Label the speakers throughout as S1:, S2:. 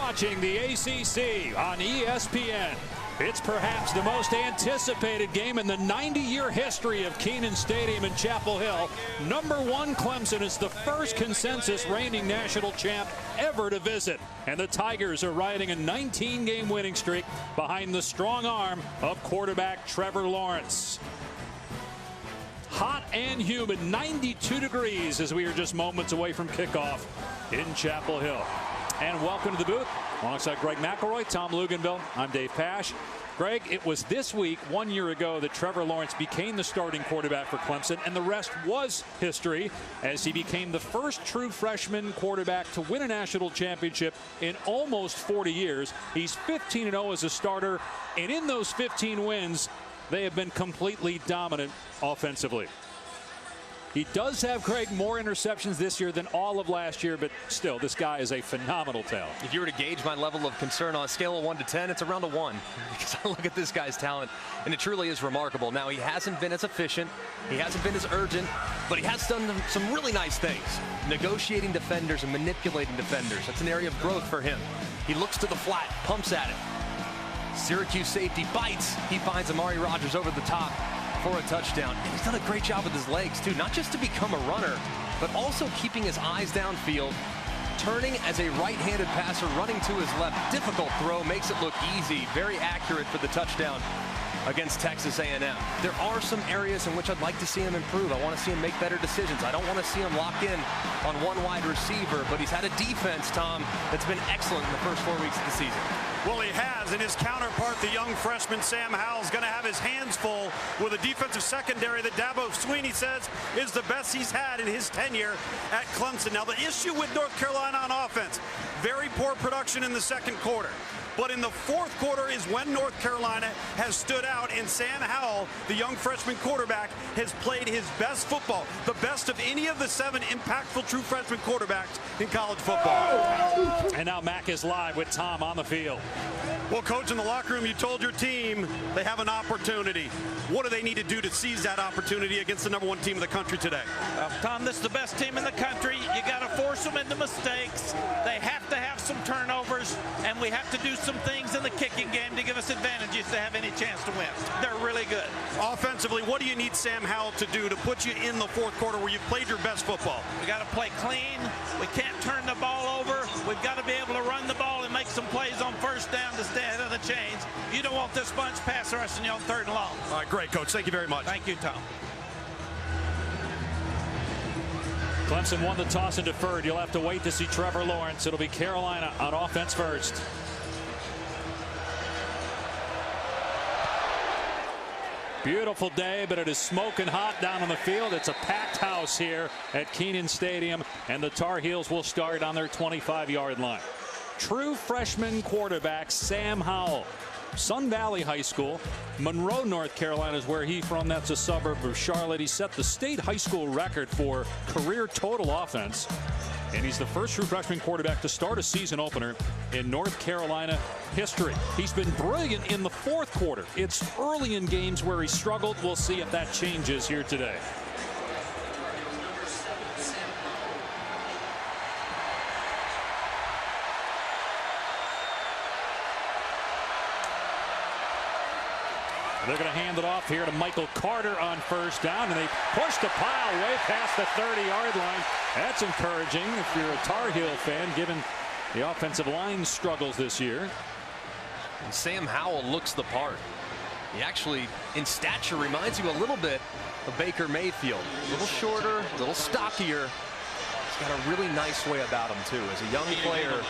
S1: watching the ACC on ESPN. It's perhaps the most anticipated game in the 90-year history of Kenan Stadium in Chapel Hill. #1 Clemson is the first consensus reigning national champ ever to visit. And the Tigers are riding a 19-game winning streak behind the strong arm of quarterback Trevor Lawrence. Hot and humid, 92 degrees as we are just moments away from kickoff in Chapel Hill. And welcome to the booth. Alongside Greg McElroy, Tom Luganville, I'm Dave Pasch. Greg, it was this week, 1 year ago, that Trevor Lawrence became the starting quarterback for Clemson, and the rest was history as he became the first true freshman quarterback to win a national championship in almost 40 years. He's 15-0 as a starter, and in those 15 wins, they have been completely dominant offensively. He does have, Craig, more interceptions this year than all of last year, but still, this guy is a phenomenal talent.
S2: If you were to gauge my level of concern on a scale of 1 to 10, it's around a 1, because I look at this guy's talent, and it truly is remarkable. Now, he hasn't been as efficient, he hasn't been as urgent, but he has done some really nice things. Negotiating defenders and manipulating defenders. That's an area of growth for him. He looks to the flat, pumps at it. Syracuse safety bites. He finds Amari Rodgers over the top for a touchdown. And he's done a great job with his legs, too. Not just to become a runner, but also keeping his eyes downfield, turning as a right-handed passer, running to his left. Difficult throw, makes it look easy. Very accurate for the touchdown against Texas A&M. There are some areas in which I'd like to see him improve. I want to see him make better decisions. I don't want to see him lock in on one wide receiver, but he's had a defense, Tom, that's been excellent in the first 4 weeks of the season.
S3: Well, he has, and his counterpart, the young freshman Sam Howell, is going to have his hands full with a defensive secondary that Dabo Swinney says is the best he's had in his tenure at Clemson. Now, the issue with North Carolina on offense, very poor production in the second quarter. But in the fourth quarter is when North Carolina has stood out, and Sam Howell, the young freshman quarterback, has played his best football, the best of any of the 7 impactful true freshman quarterbacks in college football.
S1: And now Mack is live with Tom on the field.
S3: Well, Coach, in the locker room, you told your team they have an opportunity. What do they need to do to seize that opportunity against the #1 team in the country today?
S4: Tom, this is the best team in the country. You got to force them into mistakes. They have to have some turnovers, and we have to do some things in the kicking game to give us advantages to have any chance to win. They're really good.
S3: Offensively, what do you need Sam Howell to do to put you in the fourth quarter where you've played your best football?
S4: We got to play clean. We can't turn the ball over. We've got to be able to run the ball and make some plays on first down to stay ahead of the chains. You don't want this bunch pass rushing you on 3rd and long.
S3: All right, great, Coach. Thank you very much.
S4: Thank you, Tom.
S1: Clemson won the toss and deferred. You'll have to wait to see Trevor Lawrence. It'll be Carolina on offense first. Beautiful day, but it is smoking hot down on the field. It's a packed house here at Kenan Stadium, and the Tar Heels will start on their 25-yard line. True freshman quarterback Sam Howell, Sun Valley High School, Monroe, North Carolina is where he's from. That's a suburb of Charlotte. He set the state high school record for career total offense, and he's the first true freshman quarterback to start a season opener in North Carolina history. He's been brilliant in the fourth quarter. It's early in games where he struggled. We'll see if that changes here today. They're going to hand it off here to Michael Carter on first down, and they push the pile way past the 30-yard line. That's encouraging if you're a Tar Heel fan, given the offensive line struggles this year.
S2: And Sam Howell looks the part. He actually, in stature, reminds you a little bit of Baker Mayfield. A little shorter, a little stockier. He's got a really nice way about him, too. As a young player,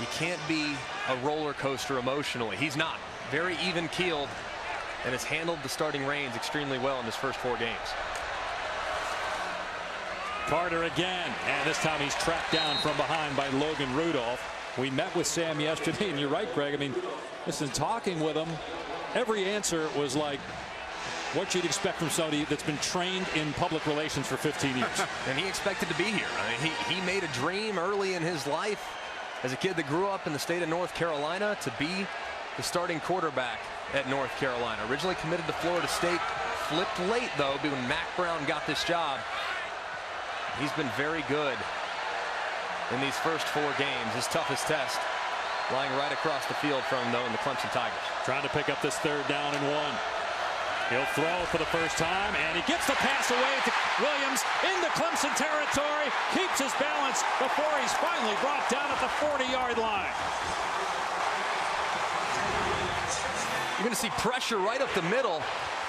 S2: he can't be a roller coaster emotionally. He's not. Very even-keeled, and has handled the starting reins extremely well in his first 4 games.
S1: Carter again, and this time he's tracked down from behind by Logan Rudolph. We met with Sam yesterday, and you're right, Greg. I mean, listen, talking with him, every answer was like what you'd expect from somebody that's been trained in public relations for 15 years.
S2: And he expected to be here. I mean, he made a dream early in his life as a kid that grew up in the state of North Carolina to be the starting quarterback at North Carolina. Originally committed to Florida State, flipped late though when Mack Brown got this job. He's been very good in these first 4 games. His toughest test lying right across the field from the Clemson Tigers.
S1: Trying to pick up this 3rd down and 1. He'll throw for the first time, and he gets the pass away to Williams into Clemson territory. Keeps his balance before he's finally brought down at the 40-yard line.
S2: You're going to see pressure right up the middle,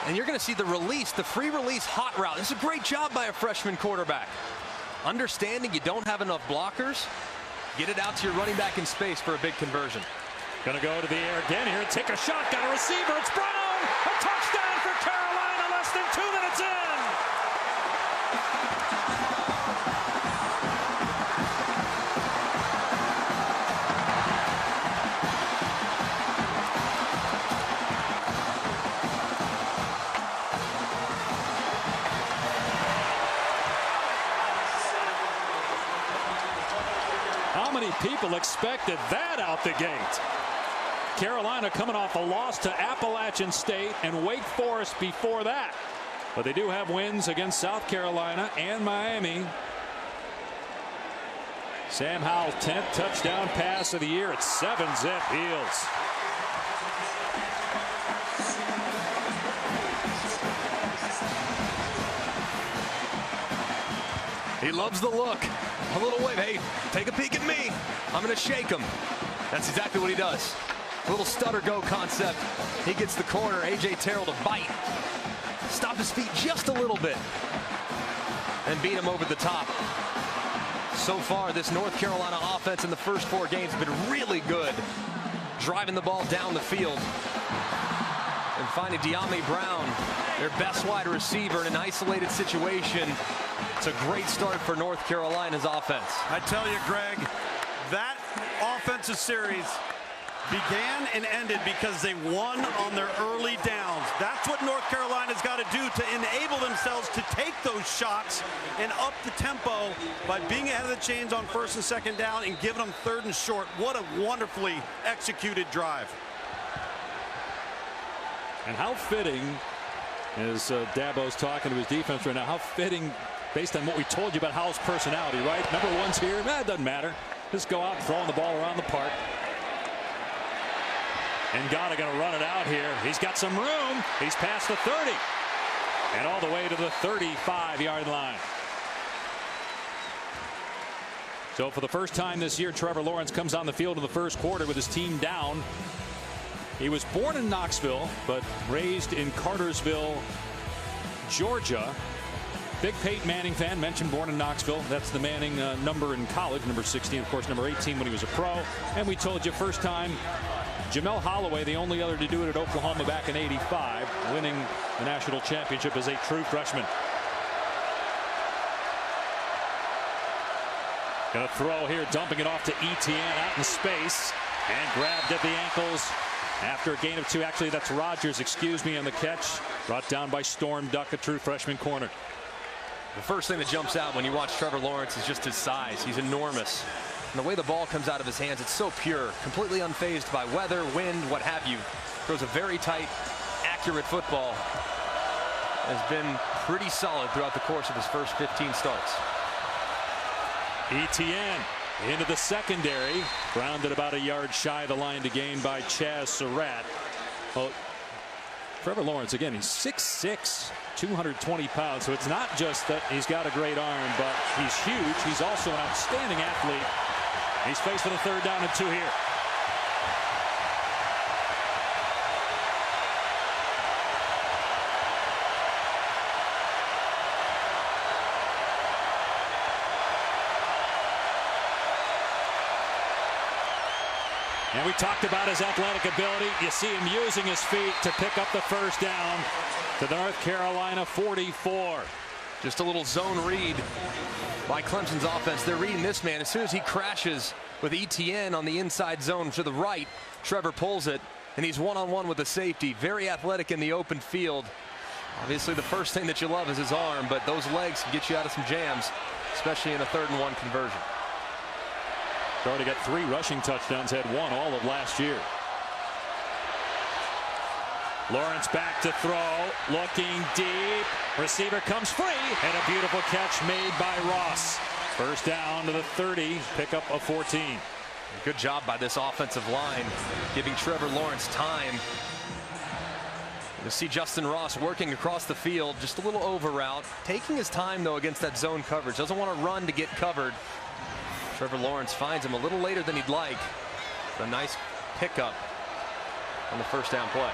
S2: and you're going to see the release, the free release hot route. This is a great job by a freshman quarterback. Understanding you don't have enough blockers, get it out to your running back in space for a big conversion.
S1: Going to go to the air again here, take a shot, got a receiver, it's Brown! A touchdown for Carolina less than 2 minutes in! How many people expected that out the gate? Carolina coming off a loss to Appalachian State and Wake Forest before that. But they do have wins against South Carolina and Miami. Sam Howell, 10th touchdown pass of the year at 7-zip heels.
S2: He loves the look. A little wave. Hey, take a peek at me. I'm going to shake him. That's exactly what he does. A little stutter go concept. He gets the corner. A.J. Terrell to bite. Stop his feet just a little bit. And beat him over the top. So far, this North Carolina offense in the first 4 games has been really good. Driving the ball down the field. And finding Mack Brown, their best wide receiver in an isolated situation. It's a great start for North Carolina's offense.
S3: I tell you, Greg, that offensive series began and ended because they won on their early downs. That's what North Carolina's got to do to enable themselves to take those shots and up the tempo by being ahead of the chains on 1st and 2nd down and giving them 3rd and short. What a wonderfully executed drive.
S1: And how fitting, as Dabo's talking to his defense right now, how fitting based on what we told you about Howell's personality, right? Number 1's here. It doesn't matter. Just go out throwing the ball around the park. And Ngata going to run it out here. He's got some room. He's past the 30. And all the way to the 35-yard line. So for the first time this year, Trevor Lawrence comes on the field in the first quarter with his team down. He was born in Knoxville, but raised in Cartersville, Georgia. Big Peyton Manning fan, mentioned born in Knoxville. That's the Manning number in college, number 16, of course, number 18 when he was a pro. And we told you first time, Jamel Holloway, the only other to do it at Oklahoma back in '85, winning the national championship as a true freshman. Going to throw here, dumping it off to Etienne out in space, and grabbed at the ankles after a gain of 2. Actually, that's Rodgers, excuse me, on the catch. Brought down by Storm Duck, a true freshman corner.
S2: The first thing that jumps out when you watch Trevor Lawrence is just his size. He's enormous. And the way the ball comes out of his hands, it's so pure, completely unfazed by weather, wind, what have you. Throws a very tight, accurate football. Has been pretty solid throughout the course of his first 15 starts.
S1: Etienne into the secondary, grounded about a yard shy of the line to gain by Chaz Surratt. Well, Trevor Lawrence, again, he's 6'6", 220 pounds, so it's not just that he's got a great arm, but he's huge. He's also an outstanding athlete. He's faced with a 3rd down and 2 here. And we talked about his athletic ability. You see him using his feet to pick up the 1st down to the North Carolina 44.
S2: Just a little zone read by Clemson's offense. They're reading this man. As soon as he crashes with Etienne on the inside zone to the right, Trevor pulls it, and he's one-on-one with the safety. Very athletic in the open field. Obviously, the first thing that you love is his arm, but those legs can get you out of some jams, especially in a 3rd and 1 conversion.
S1: He's already got 3 rushing touchdowns, had 1 all of last year. Lawrence back to throw, looking deep. Receiver comes free, and a beautiful catch made by Ross. 1st down to the 30, pick up a 14.
S2: Good job by this offensive line, giving Trevor Lawrence time. You see Justin Ross working across the field, just a little over route, taking his time though against that zone coverage. Doesn't want to run to get covered. Trevor Lawrence finds him a little later than he'd like. A nice pickup on the first down play.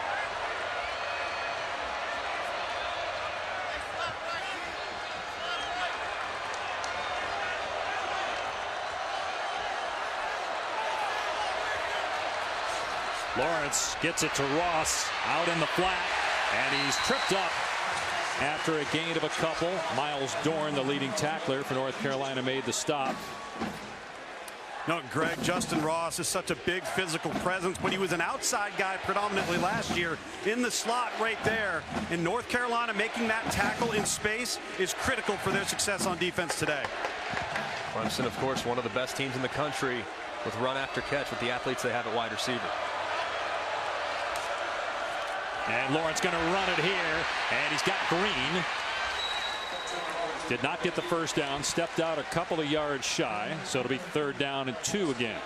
S1: Lawrence gets it to Ross out in the flat, and he's tripped up after a gain of a couple. Miles Dorn, the leading tackler for North Carolina, made the stop.
S3: No, Greg, Justin Ross is such a big physical presence, but he was an outside guy predominantly last year in the slot right there. In North Carolina, making that tackle in space is critical for their success on defense today.
S2: Clemson, of course, one of the best teams in the country with run after catch with the athletes they have at wide receiver.
S1: And Lawrence going to run it here, and he's got Green. Did not get the first down, stepped out a couple of yards shy, so it'll be 3rd down and 2 again.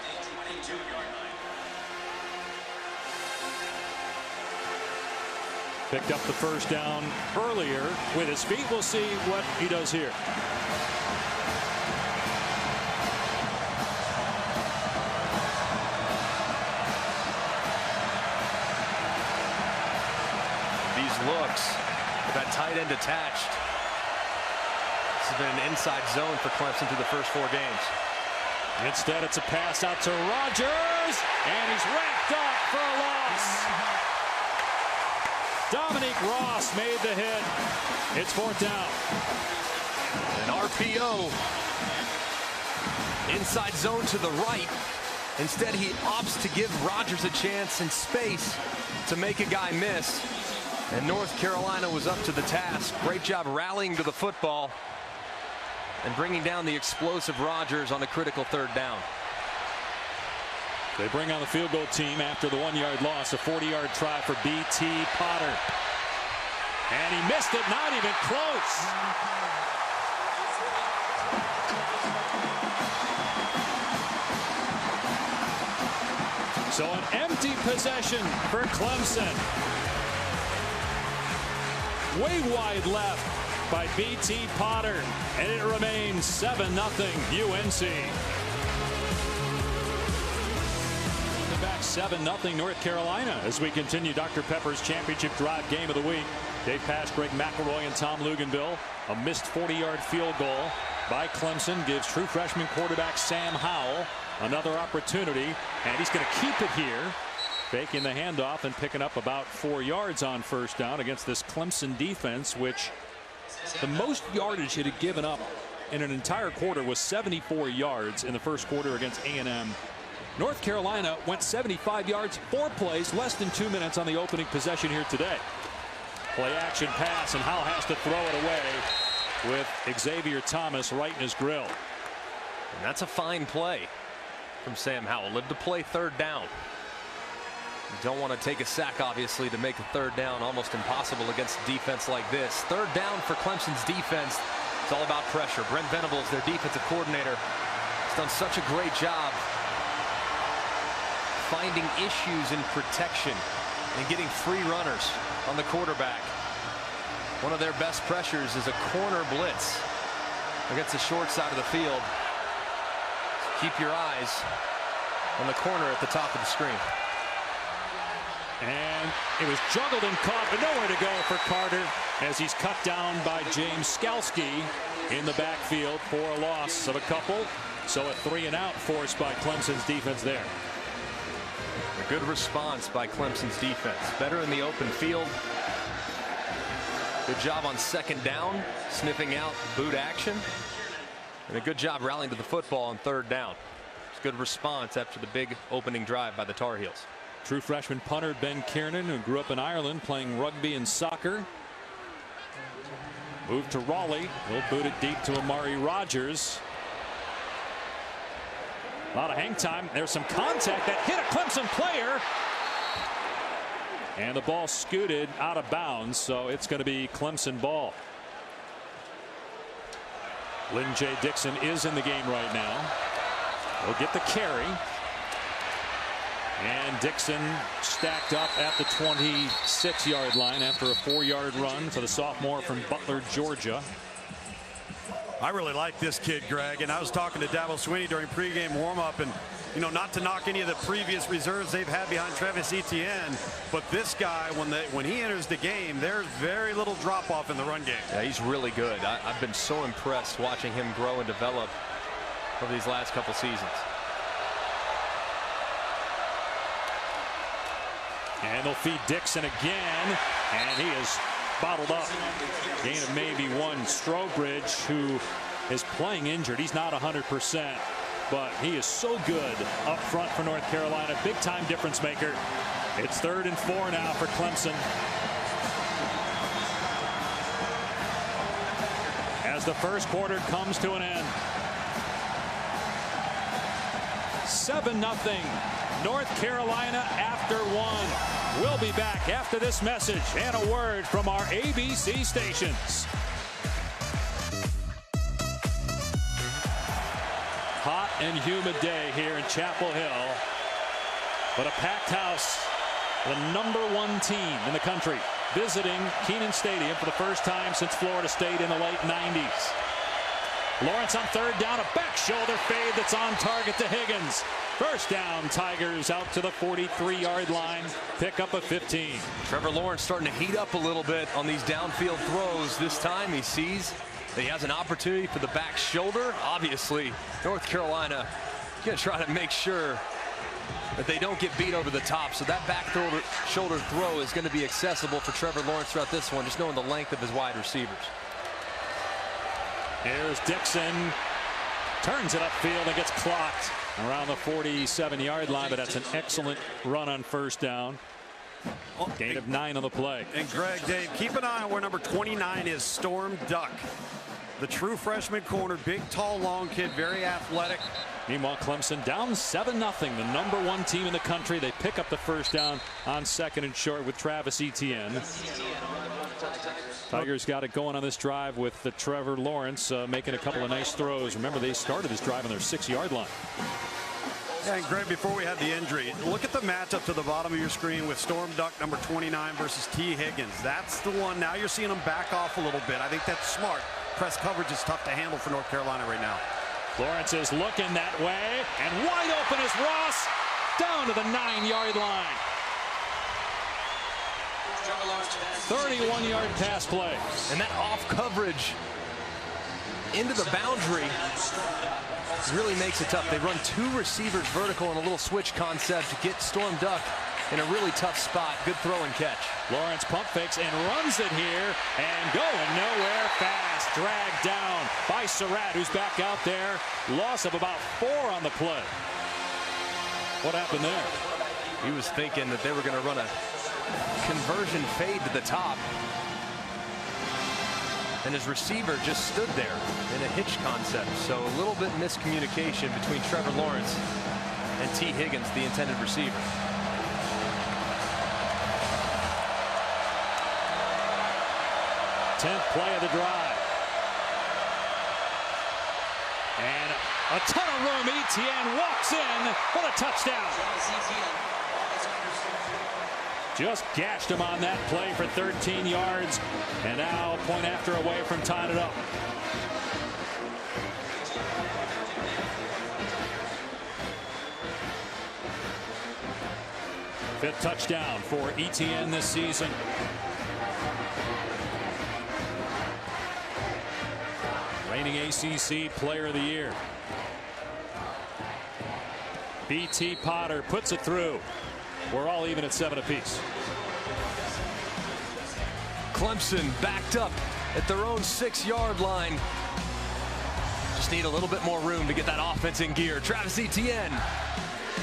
S1: Picked up the first down earlier with his feet. We'll see what he does here.
S2: Looks with that tight end attached. This has been an inside zone for Clemson through the first 4 games.
S1: Instead, it's a pass out to Rogers, and he's wrapped up for a loss. Dominique Ross made the hit. It's 4th down.
S2: An RPO. Inside zone to the right. Instead, he opts to give Rogers a chance in space to make a guy miss. And North Carolina was up to the task. Great job rallying to the football and bringing down the explosive Rogers on a critical 3rd down.
S1: They bring on the field goal team after the 1-yard loss. A 40-yard try for B.T. Potter. And he missed it, not even close. So an empty possession for Clemson. Way wide left by B.T. Potter, and it remains 7-0 UNC. Back 7-0 North Carolina as we continue Dr. Pepper's championship drive game of the week. Dave Pasch, Greg McElroy, and Tom Luginbill. A missed 40-yard field goal by Clemson gives true freshman quarterback Sam Howell another opportunity, and he's going to keep it here. Faking the handoff and picking up about 4 yards on first down against this Clemson defense, which the most yardage it had given up in an entire quarter was 74 yards in the first quarter against A&M. North Carolina went 75 yards, 4 plays, less than 2 minutes on the opening possession here today. Play action pass, and Howell has to throw it away with Xavier Thomas right in his grill.
S2: And that's a fine play from Sam Howell. Lived to play 3rd down. You don't want to take a sack, obviously, to make a 3rd down almost impossible against a defense like this. 3rd down for Clemson's defense. It's all about pressure. Brent Venables, their defensive coordinator, has done such a great job finding issues in protection and getting free runners on the quarterback. One of their best pressures is a corner blitz against the short side of the field. Keep your eyes on the corner at the top of the screen.
S1: And it was juggled and caught, but nowhere to go for Carter as he's cut down by James Skalski in the backfield for a loss of a couple. So a 3-and-out forced by Clemson's defense there.
S2: A good response by Clemson's defense. Better in the open field. Good job on 2nd down, sniffing out boot action. And a good job rallying to the football on 3rd down. It's a good response after the big opening drive by the Tar Heels.
S1: True freshman punter Ben Kiernan, who grew up in Ireland playing rugby and soccer. Moved to Raleigh. He'll boot it deep to Amari Rogers. A lot of hang time. There's some contact that hit a Clemson player. And the ball scooted out of bounds, so it's going to be Clemson ball. Lynn J. Dixon is in the game right now. He'll get the carry. And Dixon stacked up at the 26-yard line after a 4-yard run for the sophomore from Butler, Georgia.
S3: I really like this kid, Greg, and I was talking to Dabo Swinney during pregame warm-up, and you know, not to knock any of the previous reserves they've had behind Travis Etienne, but this guy, when he enters the game, there's very little drop-off in the run game.
S2: Yeah, he's really good. I've been so impressed watching him grow and develop over these last couple seasons.
S1: And they'll feed Dixon again, and he is bottled up. Gain of maybe one. Strobridge, who is playing injured. He's not 100%, but he is so good up front for North Carolina. Big time difference maker. It's 3rd and 4 now for Clemson. As the first quarter comes to an end. 7-0 North Carolina after 1. We'll be back after this message and a word from our ABC stations. Hot and humid day here in Chapel Hill, but a packed house. The #1 team in the country visiting Kenan Stadium for the first time since Florida State in the late 90s. Lawrence on 3rd down, a back shoulder fade that's on target to Higgins. First down, Tigers out to the 43-yard line. Pick up a 15.
S2: Trevor Lawrence starting to heat up a little bit on these downfield throws. This time he sees that he has an opportunity for the back shoulder. Obviously, North Carolina going to try to make sure that they don't get beat over the top. So that back shoulder throw is going to be accessible for Trevor Lawrence throughout this one, just knowing the length of his wide receivers.
S1: Here's Dixon. Turns it upfield and gets clocked around the 47-yard line, but that's an excellent run on first down. Gain of 9 on the play.
S3: And Greg, Dave, keep an eye on where number 29 is, Storm Duck. The true freshman corner, big, tall, long kid, very athletic.
S1: Meanwhile, Clemson down 7-0, the #1 team in the country. They pick up the first down on 2nd and short with Travis Etienne. Tigers got it going on this drive with the Trevor Lawrence making a couple of nice throws. Remember, they started this drive on their 6-yard line.
S3: Yeah, and Greg, before we had the injury, look at the matchup to the bottom of your screen with Storm Duck, number 29, versus T. Higgins. That's the one. Now you're seeing them back off a little bit. I think that's smart. Press coverage is tough to handle for North Carolina right now.
S1: Lawrence is looking that way, and wide open is Ross down to the 9-yard line. 31-yard pass play.
S2: And that off coverage into the boundary really makes it tough. They run 2 receivers vertical in a little switch concept to get Storm Duck in a really tough spot. Good throw and catch.
S1: Lawrence pump fakes and runs it here and going nowhere fast. Dragged down by Surratt, who's back out there. Loss of about 4 on the play. What happened there?
S2: He was thinking that they were going to run a conversion fade to the top, and his receiver just stood there in a hitch concept. So a little bit miscommunication between Trevor Lawrence and T. Higgins, the intended receiver.
S1: Tenth play of the drive. And a ton of room. Etienne walks in for a touchdown. Just gashed him on that play for 13 yards. And now a point after away from tying it up. Fifth touchdown for Etienne this season. Reigning ACC Player of the Year. B.T. Potter puts it through. We're all even at 7 apiece.
S2: Clemson backed up at their own 6-yard line. Just need a little bit more room to get that offense in gear. Travis Etienne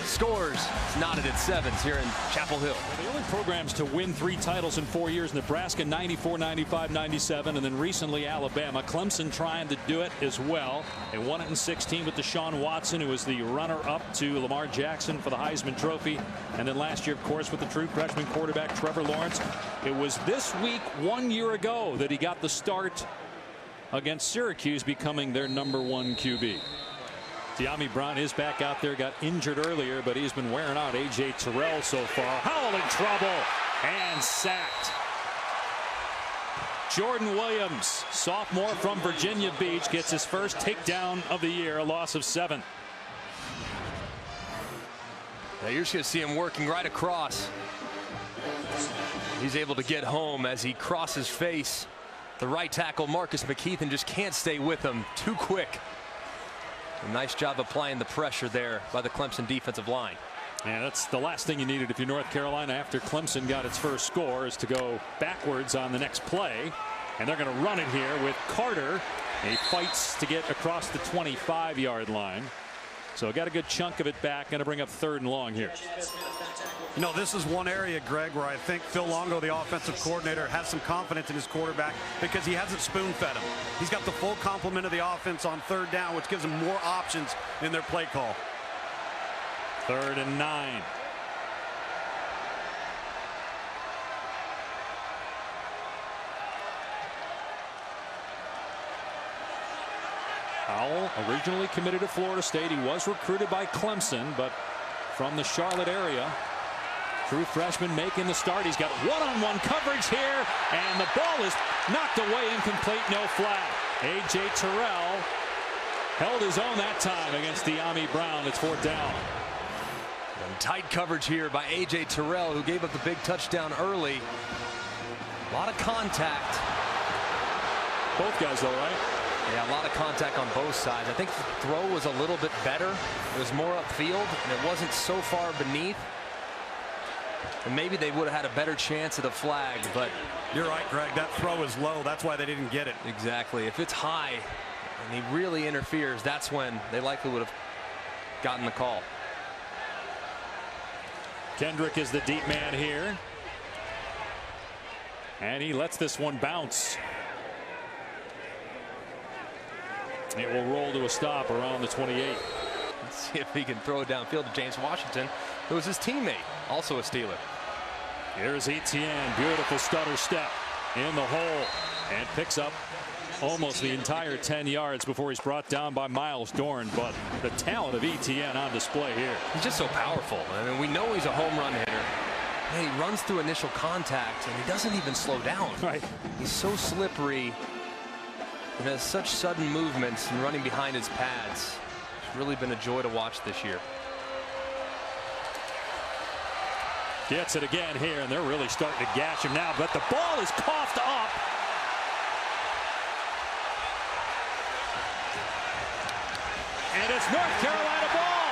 S2: scores. It's knotted at 7s here in Chapel Hill.
S1: The only programs to win 3 titles in 4 years: Nebraska 94, 95, 97, and then recently Alabama. Clemson trying to do it as well. They won it in 16 with Deshaun Watson, who was the runner-up to Lamar Jackson for the Heisman Trophy. And then last year, of course, with the true freshman quarterback Trevor Lawrence. It was this week 1 year ago that he got the start against Syracuse, becoming their #1 QB. Mack Brown is back out there, got injured earlier, but he's been wearing out A.J. Terrell so far. Howell in trouble and sacked. Jordan Williams, sophomore from Virginia Beach, gets his first takedown of the year, a loss of 7.
S2: Now you're just going to see him working right across. He's able to get home as he crosses face. The right tackle, Marcus McKeithen, just can't stay with him. Too quick. A nice job applying the pressure there by the Clemson defensive line.
S1: And that's the last thing you needed if you're North Carolina after Clemson got its first score, is to go backwards on the next play. And they're going to run it here with Carter. He fights to get across the 25-yard line. So got a good chunk of it back. Going to bring up 3rd and long here.
S3: You know, this is one area, Greg, where I think Phil Longo, the offensive coordinator, has some confidence in his quarterback because he hasn't spoon-fed him. He's got the full complement of the offense on 3rd down, which gives them more options in their play call.
S1: 3rd and 9. Howell, originally committed to Florida State. He was recruited by Clemson, but from the Charlotte area. True freshman making the start. He's got one-on-one coverage here, and the ball is knocked away, incomplete, no flag. A.J. Terrell held his own that time against Mack Brown. It's 4th down.
S2: And tight coverage here by A.J. Terrell, who gave up the big touchdown early. A lot of contact.
S1: Both guys, though, right?
S2: Yeah, a lot of contact on both sides. I think the throw was a little bit better. It was more upfield, and it wasn't so far beneath. And maybe they would have had a better chance at a flag, but
S3: you're right, Greg. That throw is low. That's why they didn't get it.
S2: Exactly. If it's high and he really interferes, that's when they likely would have gotten the call.
S1: Kendrick is the deep man here. And he lets this one bounce. It will roll to a stop around the 28.
S2: Let's see if he can throw it downfield to James Washington, who was his teammate, also a Steeler.
S1: Here's Etienne, beautiful stutter step in the hole, and picks up almost the entire 10 yards before he's brought down by Miles Dorn. But the talent of Etienne on display here.
S2: He's just so powerful. I mean, we know he's a home run hitter. And he runs through initial contact, and he doesn't even slow down.
S1: Right.
S2: He's so slippery and has such sudden movements and running behind his pads. It's really been a joy to watch this year.
S1: Gets it again here, and they're really starting to gash him now, but the ball is coughed up. And it's North Carolina ball.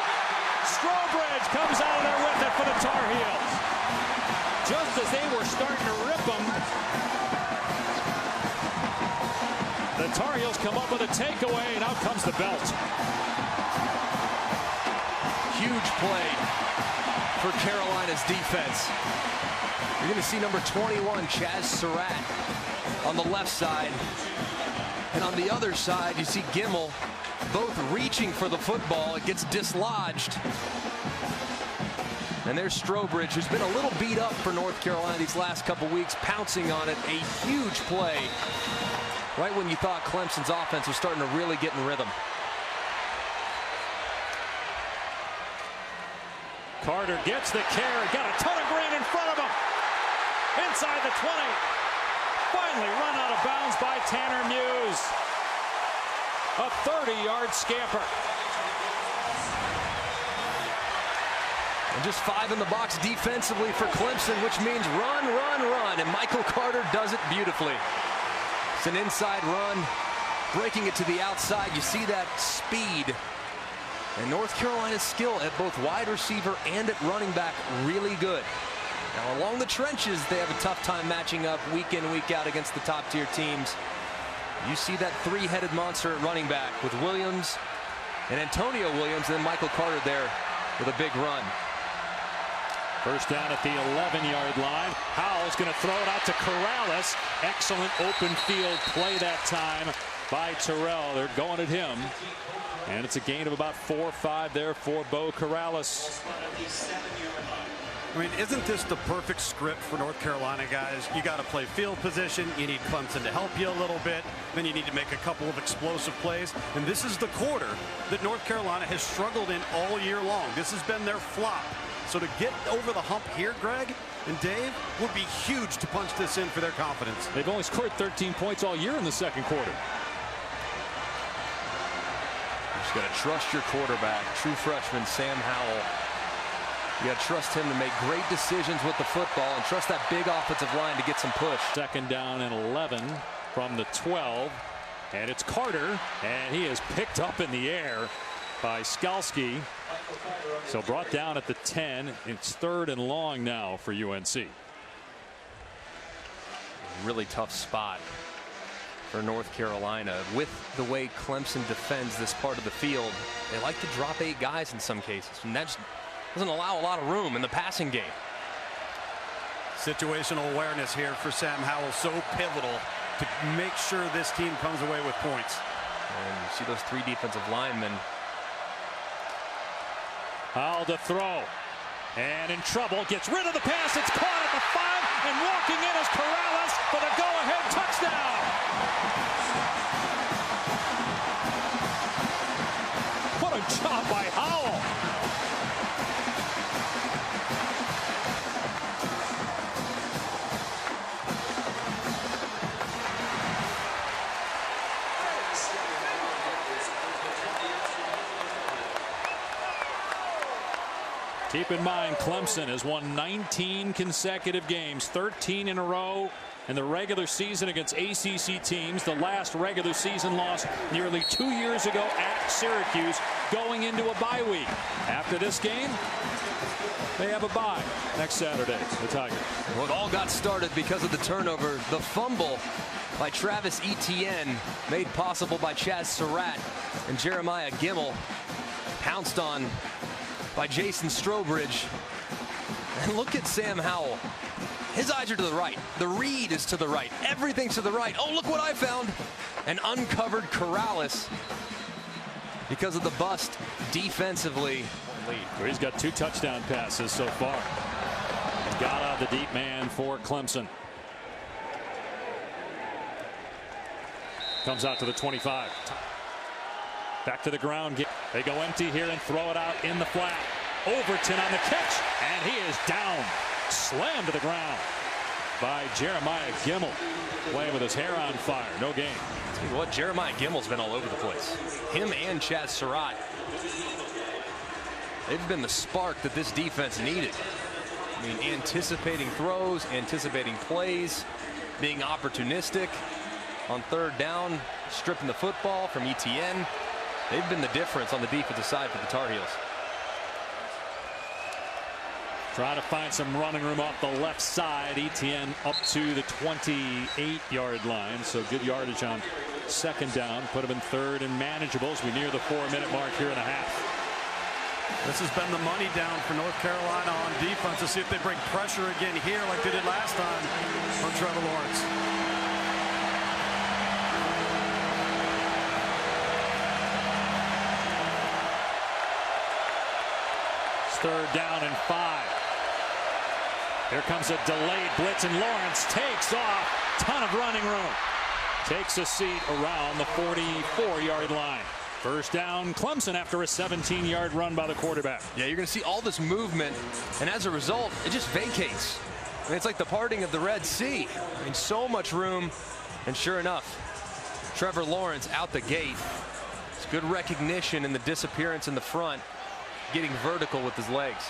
S1: Strobridge comes out of there with it for the Tar Heels. Just as they were starting to rip them, the Tar Heels come up with a takeaway, and out comes the belt.
S2: Huge play for Carolina's defense. You're going to see number 21, Chaz Surratt, on the left side. And on the other side, you see Gimmel both reaching for the football. It gets dislodged. And there's Strobridge, who's been a little beat up for North Carolina these last couple weeks, pouncing on it. A huge play right when you thought Clemson's offense was starting to really get in rhythm.
S1: Carter gets the carry, got a ton of green in front of him. Inside the 20. Finally run out of bounds by Tanner Muse. A 30-yard scamper.
S2: And just 5 in the box defensively for Clemson, which means run, run, run. And Michael Carter does it beautifully. It's an inside run, breaking it to the outside. You see that speed. And North Carolina's skill at both wide receiver and at running back really good. Now along the trenches, they have a tough time matching up week in, week out against the top tier teams. You see that 3-headed monster at running back with Williams and Antonio Williams, and then Michael Carter there with a big run.
S1: First down at the 11-yard line. Howell's going to throw it out to Corrales. Excellent open field play that time by Terrell. They're going at him. And it's a gain of about 4 or 5 there for Bo Corrales.
S3: I mean, isn't this the perfect script for North Carolina, guys? You got to play field position. You need Clemson to help you a little bit. Then you need to make a couple of explosive plays. And this is the quarter that North Carolina has struggled in all year long. This has been their flop. So to get over the hump here, Greg and Dave, would be huge to punch this in for their confidence.
S1: They've only scored 13 points all year in the second quarter.
S2: Just got to trust your quarterback, true freshman Sam Howell. You got to trust him to make great decisions with the football and trust that big offensive line to get some push.
S1: Second down and 11 from the 12. And it's Carter, and he is picked up in the air by Skalski. So brought down at the 10. It's third and long now for UNC.
S2: Really tough spot for North Carolina. With the way Clemson defends this part of the field, they like to drop 8 guys in some cases, and that just doesn't allow a lot of room in the passing game.
S3: Situational awareness here for Sam Howell, so pivotal to make sure this team comes away with points.
S2: And you see those 3 defensive linemen.
S1: Howell to throw, and in trouble, gets rid of the pass. It's caught at the 5, and walking in is Corrales for the go-ahead touchdown. What a job by Howell. Keep in mind, Clemson has won 19 consecutive games, 13 in a row in the regular season against ACC teams. The last regular season loss nearly 2 years ago at Syracuse, going into a bye week. After this game, they have a bye next Saturday, the Tigers.
S2: Well, it all got started because of the turnover. The fumble by Travis Etienne, made possible by Chaz Surratt and Jeremiah Gimmel, pounced on by Jason Strobridge. And look at Sam Howell. His eyes are to the right. The read is to the right. Everything's to the right. Oh, look what I found. An uncovered Corrales because of the bust defensively.
S1: He's got 2 touchdown passes so far. And got out the deep man for Clemson. Comes out to the 25. Back to the ground. They go empty here and throw it out in the flat. Overton on the catch, and he is down. Slammed to the ground by Jeremiah Gimmel. Playing with his hair on fire. No gain.
S2: Tell you what, Jeremiah Gimmel's been all over the place. Him and Chaz Surratt. They've been the spark that this defense needed. I mean, anticipating throws, anticipating plays, being opportunistic on third down, stripping the football from Etienne. They've been the difference on the defensive side for the Tar Heels.
S1: Trying to find some running room off the left side. Etienne up to the 28-yard line. So good yardage on second down. Put him in third and manageable as we near the 4-minute mark here in a half.
S3: This has been the money down for North Carolina on defense, to see if they bring pressure again here like they did last time on Trevor Lawrence.
S1: Third down and 5. Here comes a delayed blitz, and Lawrence takes off. Ton of running room. Takes a seat around the 44-yard line. First down, Clemson after a 17-yard run by the quarterback.
S2: Yeah, you're going to see all this movement, and as a result, it just vacates. I mean, it's like the parting of the Red Sea. I mean, so much room, and sure enough, Trevor Lawrence out the gate. It's good recognition in the disappearance in the front, getting vertical with his legs.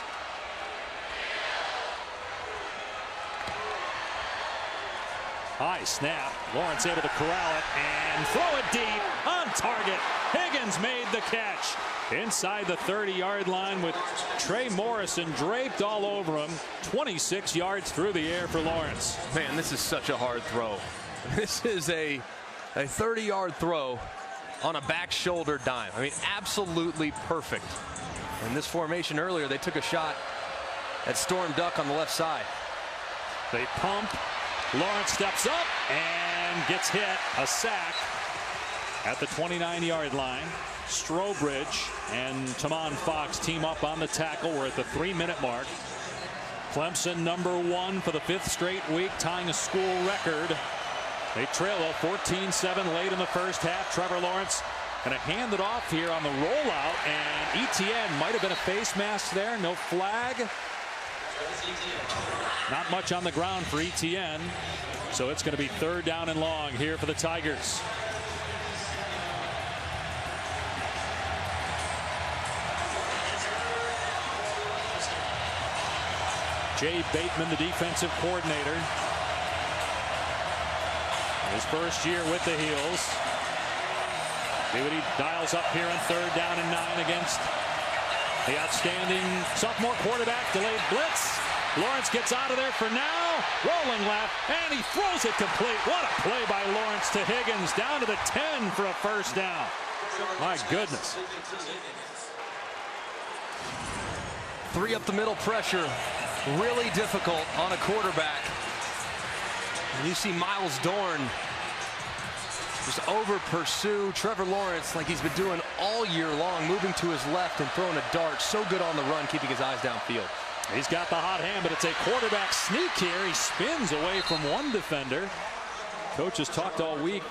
S1: High snap. Lawrence able to corral it and throw it deep on target. Higgins made the catch inside the 30-yard line with Trey Morrison draped all over him. 26 yards through the air for Lawrence.
S2: Man, this is such a hard throw. This is a 30-yard throw on a back shoulder dime. I mean, absolutely perfect. In this formation earlier, they took a shot at Storm Duck on the left side.
S1: They pump. Lawrence steps up and gets hit. A sack at the 29-yard line. Strobridge and Tamon Fox team up on the tackle. We're at the 3-minute mark. Clemson #1 for the 5th straight week, tying a school record. They trail 14-7 late in the first half. Trevor Lawrence going to hand it off here on the rollout, and Etienne might have been a face mask there. No flag. Not much on the ground for Etienne. So it's going to be 3rd down and long here for the Tigers. Jay Bateman, the defensive coordinator. His first year with the Heels. See what he dials up here on 3rd down and 9 against the outstanding sophomore quarterback. Delayed blitz. Lawrence gets out of there for now. Rolling left, and he throws it complete. What a play by Lawrence to Higgins. Down to the 10 for a 1st down. My goodness.
S2: 3 up the middle pressure. Really difficult on a quarterback. And you see Miles Dorn just over pursue Trevor Lawrence like he's been doing all year long, moving to his left and throwing a dart. So good on the run, keeping his eyes downfield.
S1: He's got the hot hand, but it's a quarterback sneak here. He spins away from one defender. Coach has talked all week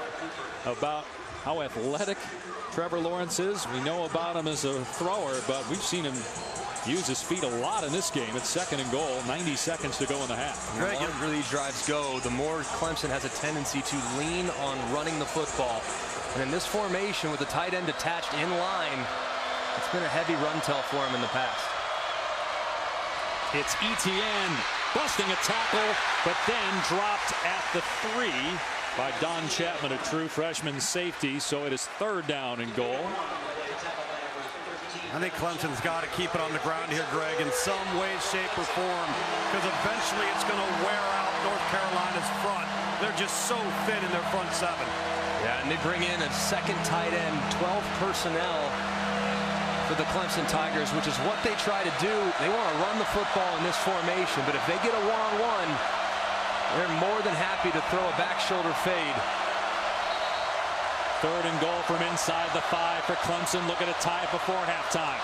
S1: about how athletic Trevor Lawrence is. We know about him as a thrower, but we've seen him use his feet a lot in this game. It's 2nd and goal, 90 seconds to go in the half.
S2: The longer these drives go, the more Clemson has a tendency to lean on running the football. And in this formation with the tight end attached in line, it's been a heavy run tell for him in the past.
S1: It's Etienne busting a tackle, but then dropped at the 3 by Don Chapman, a true freshman safety. So it is 3rd down and goal.
S3: I think Clemson's got to keep it on the ground here, Greg, in some way, shape, or form, because eventually it's going to wear out North Carolina's front. They're just so thin in their front 7.
S2: Yeah, and they bring in a 2nd tight end, 12 personnel for the Clemson Tigers, which is what they try to do. They want to run the football in this formation, but if they get a one-on-one, they're more than happy to throw a back shoulder fade.
S1: 3rd and goal from inside the 5 for Clemson. Look at a tie before halftime.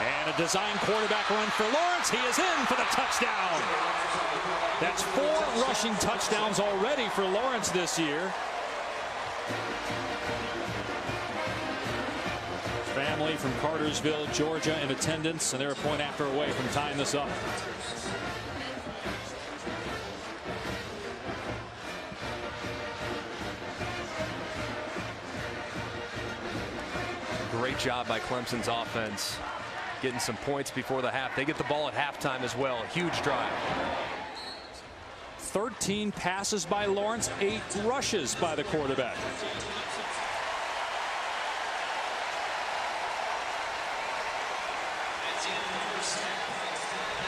S1: And a design quarterback run for Lawrence. He is in for the touchdown. That's 4 rushing touchdowns already for Lawrence this year. Family from Cartersville, Georgia in attendance, and they're a point after away from tying this up.
S2: Great job by Clemson's offense, getting some points before the half. They get the ball at halftime as well. Huge drive.
S1: 13 passes by Lawrence, 8 rushes by the quarterback.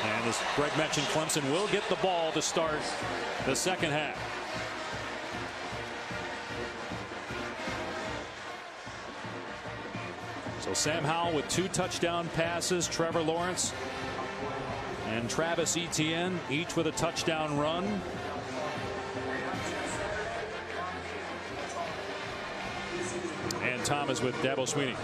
S1: And as Greg mentioned, Clemson will get the ball to start the 2nd half. So Sam Howell with 2 touchdown passes, Trevor Lawrence and Travis Etienne each with a touchdown run. And Thomas with Dabo Swinney.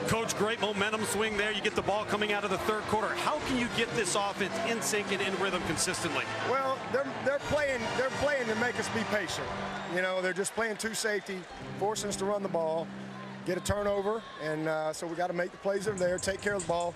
S3: Coach, great momentum swing there. You get the ball coming out of the 3rd quarter. How can you get this offense in sync and in rhythm consistently?
S5: Well, they're playing to make us be patient. You know, they're just playing 2 safety, forcing us to run the ball, get a turnover, and so we got to make the plays that are there, take care of the ball.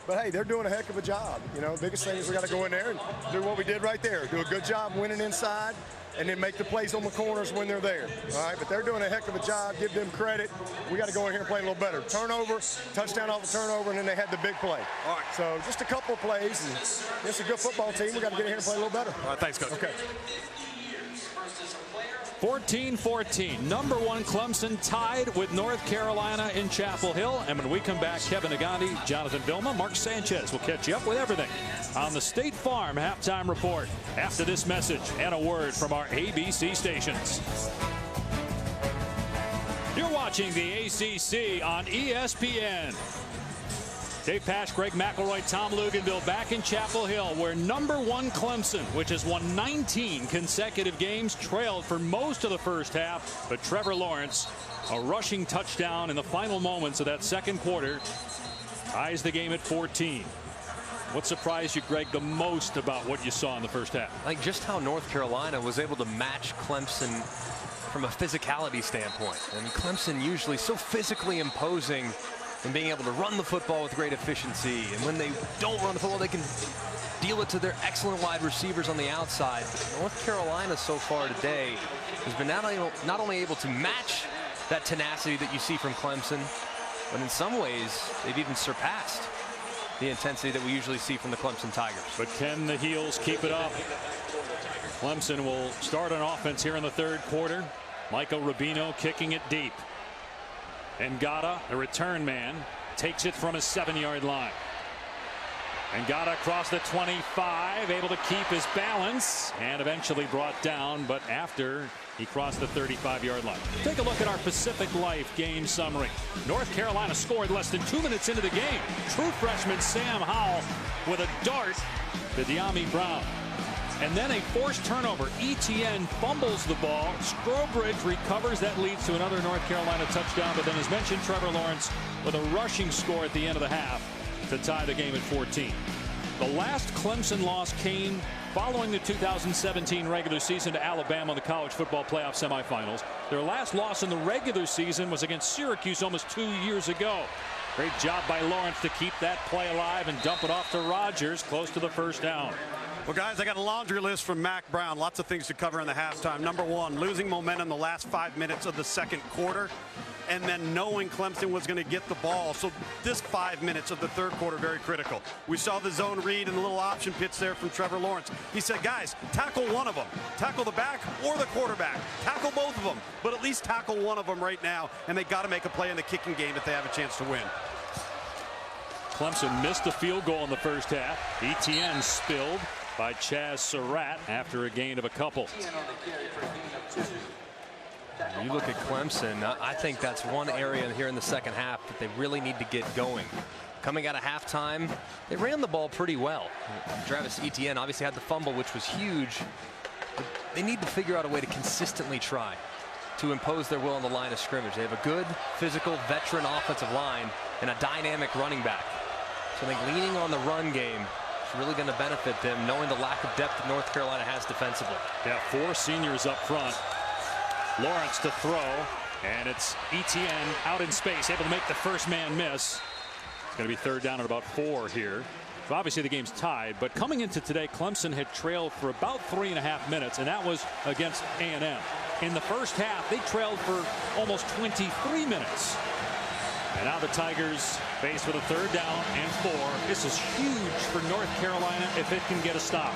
S5: But hey, they're doing a heck of a job. You know, biggest thing is we got to go in there and do what we did right there. Do a good job winning inside, and then make the plays on the corners when they're there. All right, but they're doing a heck of a job. Give them credit. We got to go in here and play a little better. Turnover, touchdown off a turnover, and then they had the big play. All right. So just a couple of plays. And it's a good football team. We got to get in here and play a little better.
S3: All right, thanks, Coach.
S5: Okay.
S1: 14-14. #1 Clemson tied with North Carolina in Chapel Hill. And when we come back, Kevin Nagandi, Jonathan Vilma, Mark Sanchez will catch you up with everything on the State Farm Halftime Report after this message and a word from our ABC stations. You're watching the ACC on ESPN. Dave Pasch, Greg McElroy, Tom Luganville back in Chapel Hill, where #1 Clemson, which has won 19 consecutive games, trailed for most of the first half. But Trevor Lawrence, a rushing touchdown in the final moments of that 2nd quarter, ties the game at 14. What surprised you, Greg, the most about what you saw in the first half?
S2: Like just how North Carolina was able to match Clemson from a physicality standpoint. And Clemson usually so physically imposing and being able to run the football with great efficiency. And when they don't run the football, they can deal it to their excellent wide receivers on the outside. North Carolina so far today has been not only able to match that tenacity that you see from Clemson, but in some ways they've even surpassed the intensity that we usually see from the Clemson Tigers.
S1: But can the Heels keep it up? Clemson will start on offense here in the third quarter. Michael Rubino kicking it deep. Ngata, a return man, takes it from his 7-yard line. Ngata across the 25, able to keep his balance and eventually brought down, but after he crossed the 35-yard line. Take a look at our Pacific Life game summary. North Carolina scored less than 2 minutes into the game. True freshman Sam Howell with a dart to Mack Brown. And then a forced turnover. ETN fumbles the ball. Strobridge recovers. That leads to another North Carolina touchdown. But then, as mentioned, Trevor Lawrence with a rushing score at the end of the half to tie the game at 14. The last Clemson loss came following the 2017 regular season to Alabama in the college football playoff semifinals. Their last loss in the regular season was against Syracuse almost 2 years ago. Great job by Lawrence to keep that play alive and dump it off to Rodgers close to the first down.
S3: Well, guys, I got a laundry list from Mack Brown. Lots of things to cover in the halftime. Number one, losing momentum the last 5 minutes of the second quarter, and then knowing Clemson was going to get the ball. So this 5 minutes of the third quarter, very critical. We saw the zone read and the little option pitch there from Trevor Lawrence. He said, guys, tackle one of them. Tackle the back or the quarterback. Tackle both of them, but at least tackle one of them right now, and they got to make a play in the kicking game if they have a chance to win.
S1: Clemson missed a field goal in the first half. ETN spilled by Chaz Surratt after a gain of a couple.
S2: You look at Clemson, I think that's one area here in the second half that they really need to get going. Coming out of halftime, they ran the ball pretty well. Travis Etienne obviously had the fumble, which was huge. But they need to figure out a way to consistently try to impose their will on the line of scrimmage. They have a good, physical, veteran offensive line and a dynamic running back. So I think leaning on the run game is really going to benefit them, knowing the lack of depth that North Carolina has defensively.
S1: Yeah, 4 seniors up front. Lawrence to throw, and it's Etienne out in space, able to make the first man miss. It's going to be third down at about 4 here. So obviously the game's tied, but coming into today, Clemson had trailed for about 3.5 minutes, and that was against A&M. In the first half, they trailed for almost 23 minutes. And now the Tigers faced with a third down and 4. This is huge for North Carolina if it can get a stop.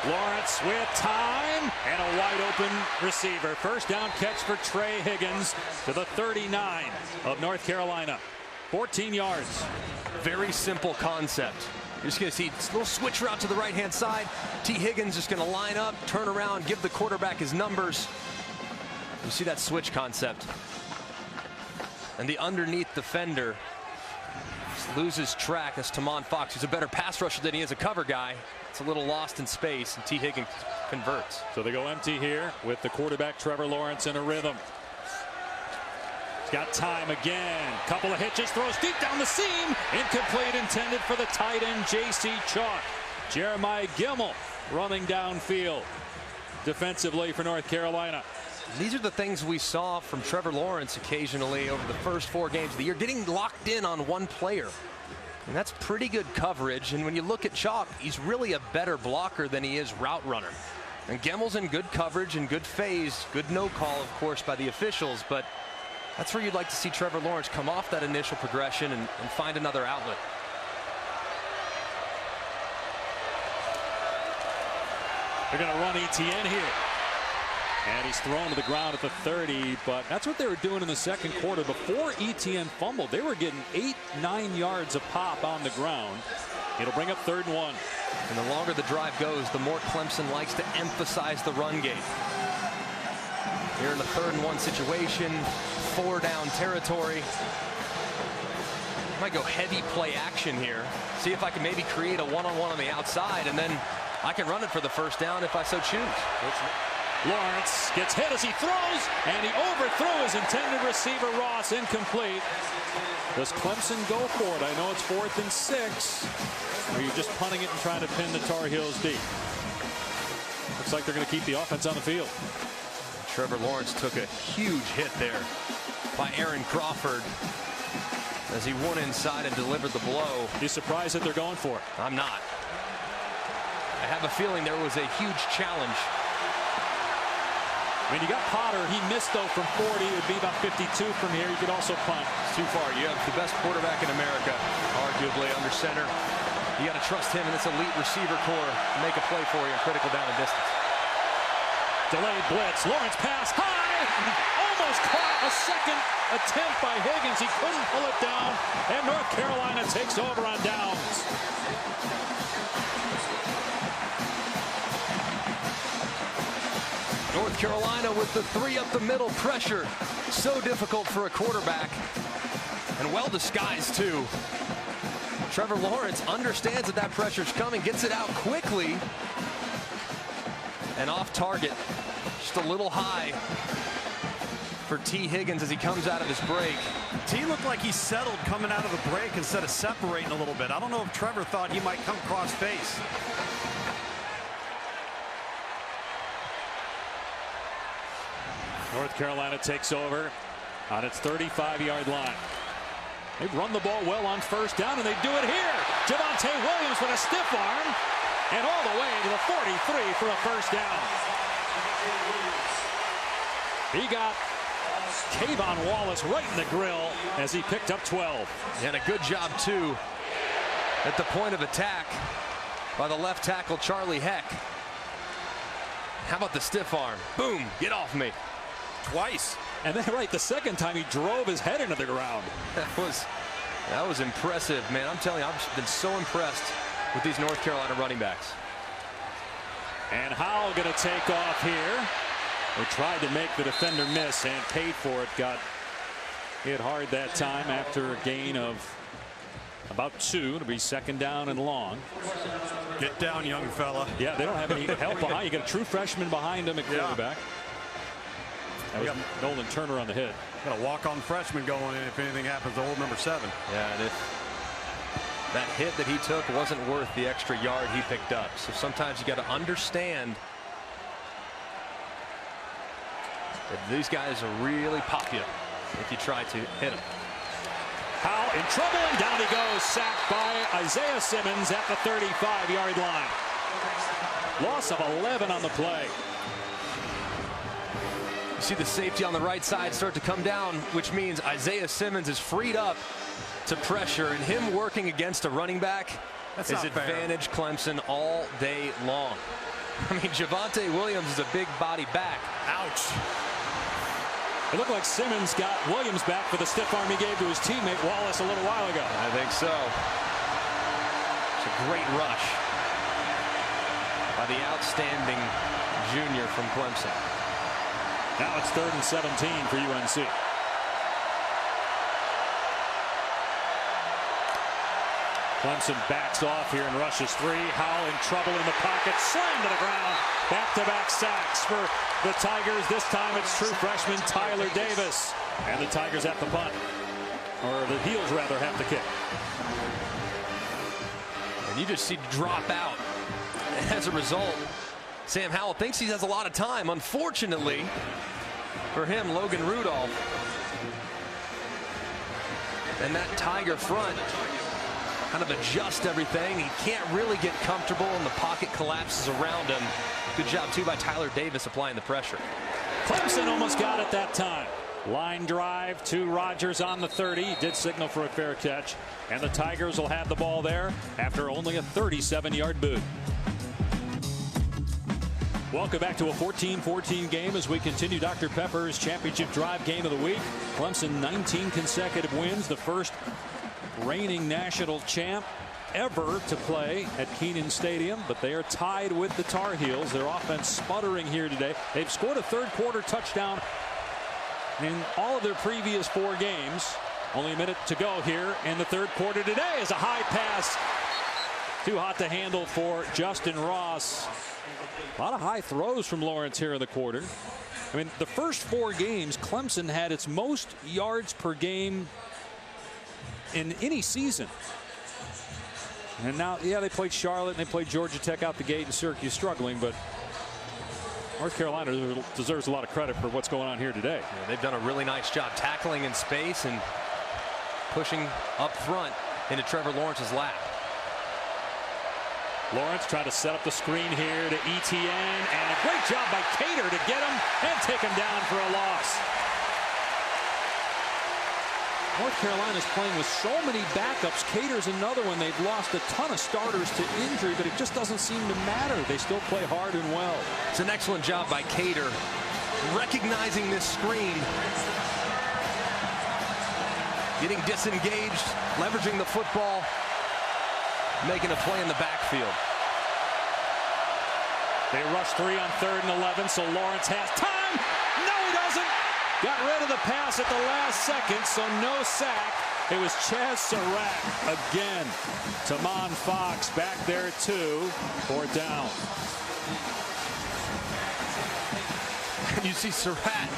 S1: Lawrence with time and a wide open receiver. First down catch for Trey Higgins to the 39 of North Carolina. 14 yards.
S2: Very simple concept. You're just going to see a little switch route to the right-hand side. T. Higgins just going to line up, turn around, give the quarterback his numbers. You see that switch concept. And the underneath defender loses track. That's Tamon Fox, who's a better pass rusher than he is a cover guy. It's a little lost in space, and T. Higgins converts.
S1: So they go empty here with the quarterback Trevor Lawrence in a rhythm. He's got time again. Couple of hitches, throws deep down the seam. Incomplete, intended for the tight end J.C. Chalk. Jeremiah Gemmel running downfield defensively for North Carolina.
S2: These are the things we saw from Trevor Lawrence occasionally over the first 4 games of the year, getting locked in on one player. And that's pretty good coverage. And when you look at Chalk, he's really a better blocker than he is route runner. And Gemmel's in good coverage and good phase, good no call, of course, by the officials. But that's where you'd like to see Trevor Lawrence come off that initial progression and find another outlet.
S1: They're going to run ETN here. And he's thrown to the ground at the 30, but that's what they were doing in the second quarter. Before ETN fumbled, they were getting 8-9 yards a pop on the ground. It'll bring up 3rd and 1.
S2: And the longer the drive goes, the more Clemson likes to emphasize the run game. Here in the 3rd and 1 situation, 4 down territory. Might go heavy play action here. See if I can maybe create a one-on-one on the outside, and then I can run it for the first down if I so choose.
S1: Lawrence gets hit as he throws, and he overthrew his intended receiver, Ross, incomplete. Does Clemson go for it? I know it's 4th and 6. Or are you just punting it and trying to pin the Tar Heels deep? Looks like they're going to keep the offense on the field.
S2: Trevor Lawrence took a huge hit there by Aaron Crawford as he went inside and delivered the blow.
S1: You surprised that they're going for it?
S2: I'm not. I have a feeling there was a huge challenge.
S1: I mean, you got Potter. He missed, though, from 40. It would be about 52 from here. You could also punt.
S2: It's too far. You have the best quarterback in America, arguably, under center. You got to trust him and this elite receiver core to make a play for you in critical down and distance.
S1: Delayed blitz. Lawrence pass high. Almost caught. A second attempt by Higgins. He couldn't pull it down. And North Carolina takes over on downs.
S2: North Carolina with the 3 up the middle pressure. So difficult for a quarterback. And well disguised, too. Trevor Lawrence understands that that pressure's coming, gets it out quickly. And off target. Just a little high for T. Higgins as he comes out of his break.
S3: T looked like he settled coming out of the break instead of separating a little bit. I don't know if Trevor thought he might come cross face.
S1: North Carolina takes over on its 35-yard line. They've run the ball well on first down, and they do it here. Javonte Williams with a stiff arm, and all the way to the 43 for a first down. He got Kayvon Wallace right in the grill as he picked up 12.
S2: And a good job, too, at the point of attack by the left tackle, Charlie Heck. How about the stiff arm? Boom, get off me.
S3: Twice.
S1: And then right the second time he drove his head into the ground.
S2: That was impressive, man. I'm telling you, I've been so impressed with these North Carolina running backs.
S1: And Howell going to take off here. They tried to make the defender miss and paid for it. Got hit hard that time after a gain of about 2 to be second down and long.
S3: Get down, young fella.
S1: Yeah, they don't have any help behind. You got a true freshman behind him at quarterback. That was Nolan Turner on the hit.
S3: Got a walk-on freshman going in if anything happens to old number 7.
S2: Yeah, and if that hit that he took wasn't worth the extra yard he picked up. So sometimes you got to understand that these guys will really pop you if you try to hit them.
S1: Howell in trouble, and down he goes, sacked by Isaiah Simmons at the 35-yard line. Loss of 11 on the play.
S2: You see the safety on the right side start to come down, which means Isaiah Simmons is freed up to pressure, and him working against a running back is advantage Clemson all day long. I mean, Javonte Williams is a big body back.
S3: Ouch.
S1: It looked like Simmons got Williams back for the stiff arm he gave to his teammate Wallace a little while ago.
S2: I think so. It's a great rush by the outstanding junior from Clemson.
S1: Now it's 3rd and 17 for UNC. Clemson backs off here and rushes 3. Howell in trouble in the pocket, slammed to the ground. Back-to-back sacks for the Tigers. This time it's true freshman Tyler Davis. And the Tigers have to punt. Or the Heels, rather, have to kick.
S2: And you just see drop out. And as a result, Sam Howell thinks he has a lot of time. Unfortunately for him, Logan Rudolph and that Tiger front kind of adjust everything. He can't really get comfortable, and the pocket collapses around him. Good job, too, by Tyler Davis applying the pressure.
S1: Clemson almost got it that time. Line drive to Rodgers on the 30. He did signal for a fair catch. And the Tigers will have the ball there after only a 37-yard boot. Welcome back to a 14-14 game as we continue Dr. Pepper's championship drive game of the week. Clemson 19 consecutive wins, the first reigning national champ ever to play at Kenan Stadium, but they are tied with the Tar Heels. Their offense sputtering here today. They've scored a third-quarter touchdown in all of their previous 4 games. Only a minute to go here in the third quarter. Today is a high pass Too hot to handle for Justin Ross. A lot of high throws from Lawrence here in the quarter. I mean, the first 4 games, Clemson had its most yards per game in any season. And now, yeah, they played Charlotte and they played Georgia Tech out the gate, and Syracuse struggling, but North Carolina deserves a lot of credit for what's going on here today.
S2: Yeah, they've done a really nice job tackling in space and pushing up front into Trevor Lawrence's lap.
S1: Lawrence tried to set up the screen here to Etienne, and a great job by Cater to get him and take him down for a loss. North Carolina's playing with so many backups. Cater's another one. They've lost a ton of starters to injury, but it just doesn't seem to matter. They still play hard and well.
S2: It's an excellent job by Cater, recognizing this screen, getting disengaged, leveraging the football, making a play in the backfield.
S1: They rush 3 on 3rd and 11, so Lawrence has time. No, he doesn't. Got rid of the pass at the last second, so no sack. It was Chaz Surratt again. Tamon Fox back there too. 4th down.
S2: And you see Surratt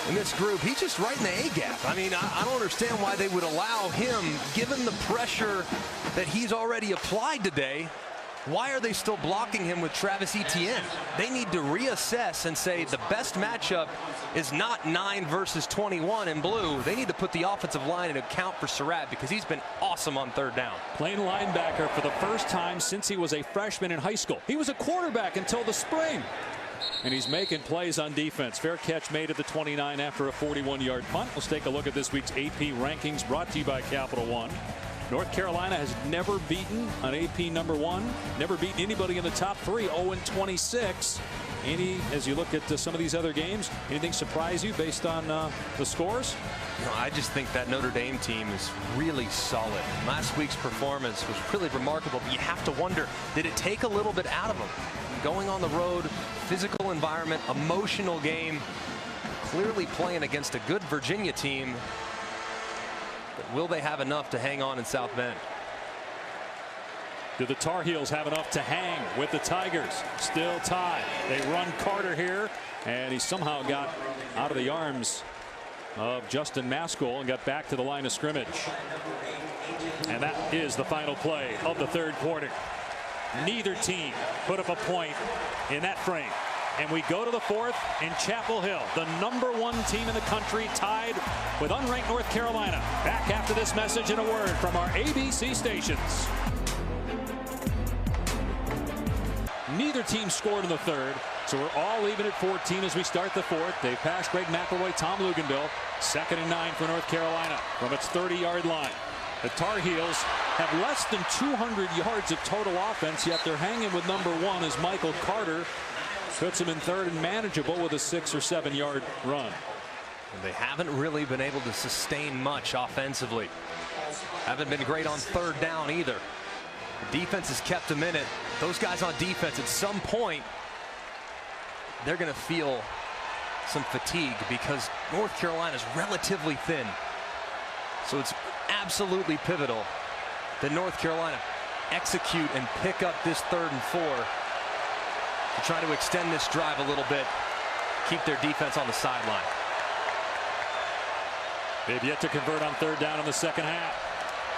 S2: in this group. He's just right in the A-gap. I mean, I don't understand why they would allow him, given the pressure that he's already applied today. Why are they still blocking him with Travis Etienne? They need to reassess and say the best matchup is not 9 versus 21 in blue. They need to put the offensive line in account for Surratt because he's been awesome on 3rd down.
S1: Playing linebacker for the first time since he was a freshman in high school. He was a quarterback until the spring. And he's making plays on defense. Fair catch made at the 29 after a 41-yard punt. Let's take a look at this week's AP rankings brought to you by Capital One. North Carolina has never beaten an AP #1, never beaten anybody in the top 3, 0-26. As you look at some of these other games, anything surprise you based on the scores?
S2: No, I just think that Notre Dame team is really solid. Last week's performance was really remarkable, but you have to wonder, did it take a little bit out of them? Going on the road, physical environment, emotional game, clearly playing against a good Virginia team. But will they have enough to hang on in South Bend?
S1: Do the Tar Heels have enough to hang with the Tigers? Still tied. They run Carter here, and he somehow got out of the arms of Justin Maskell and got back to the line of scrimmage. And that is the final play of the 3rd quarter. Neither team put up a point in that frame. And we go to the 4th in Chapel Hill, the #1 team in the country, tied with unranked North Carolina. Back after this message and a word from our ABC stations. Neither team scored in the 3rd, so we're all even at 14 as we start the 4th. They pass Greg McElroy, Tom Luginbill. 2nd and 9 for North Carolina from its 30-yard line. The Tar Heels have less than 200 yards of total offense, yet they're hanging with #1 as Michael Carter puts them in 3rd and manageable with a 6 or 7 yard run.
S2: And they haven't really been able to sustain much offensively. Haven't been great on 3rd down either. The defense has kept them in it. Those guys on defense at some point, they're going to feel some fatigue because North Carolina is relatively thin. So it's absolutely pivotal that North Carolina execute and pick up this 3rd and 4 to try to extend this drive a little bit, keep their defense on the sideline.
S1: They've yet to convert on 3rd down in the 2nd half.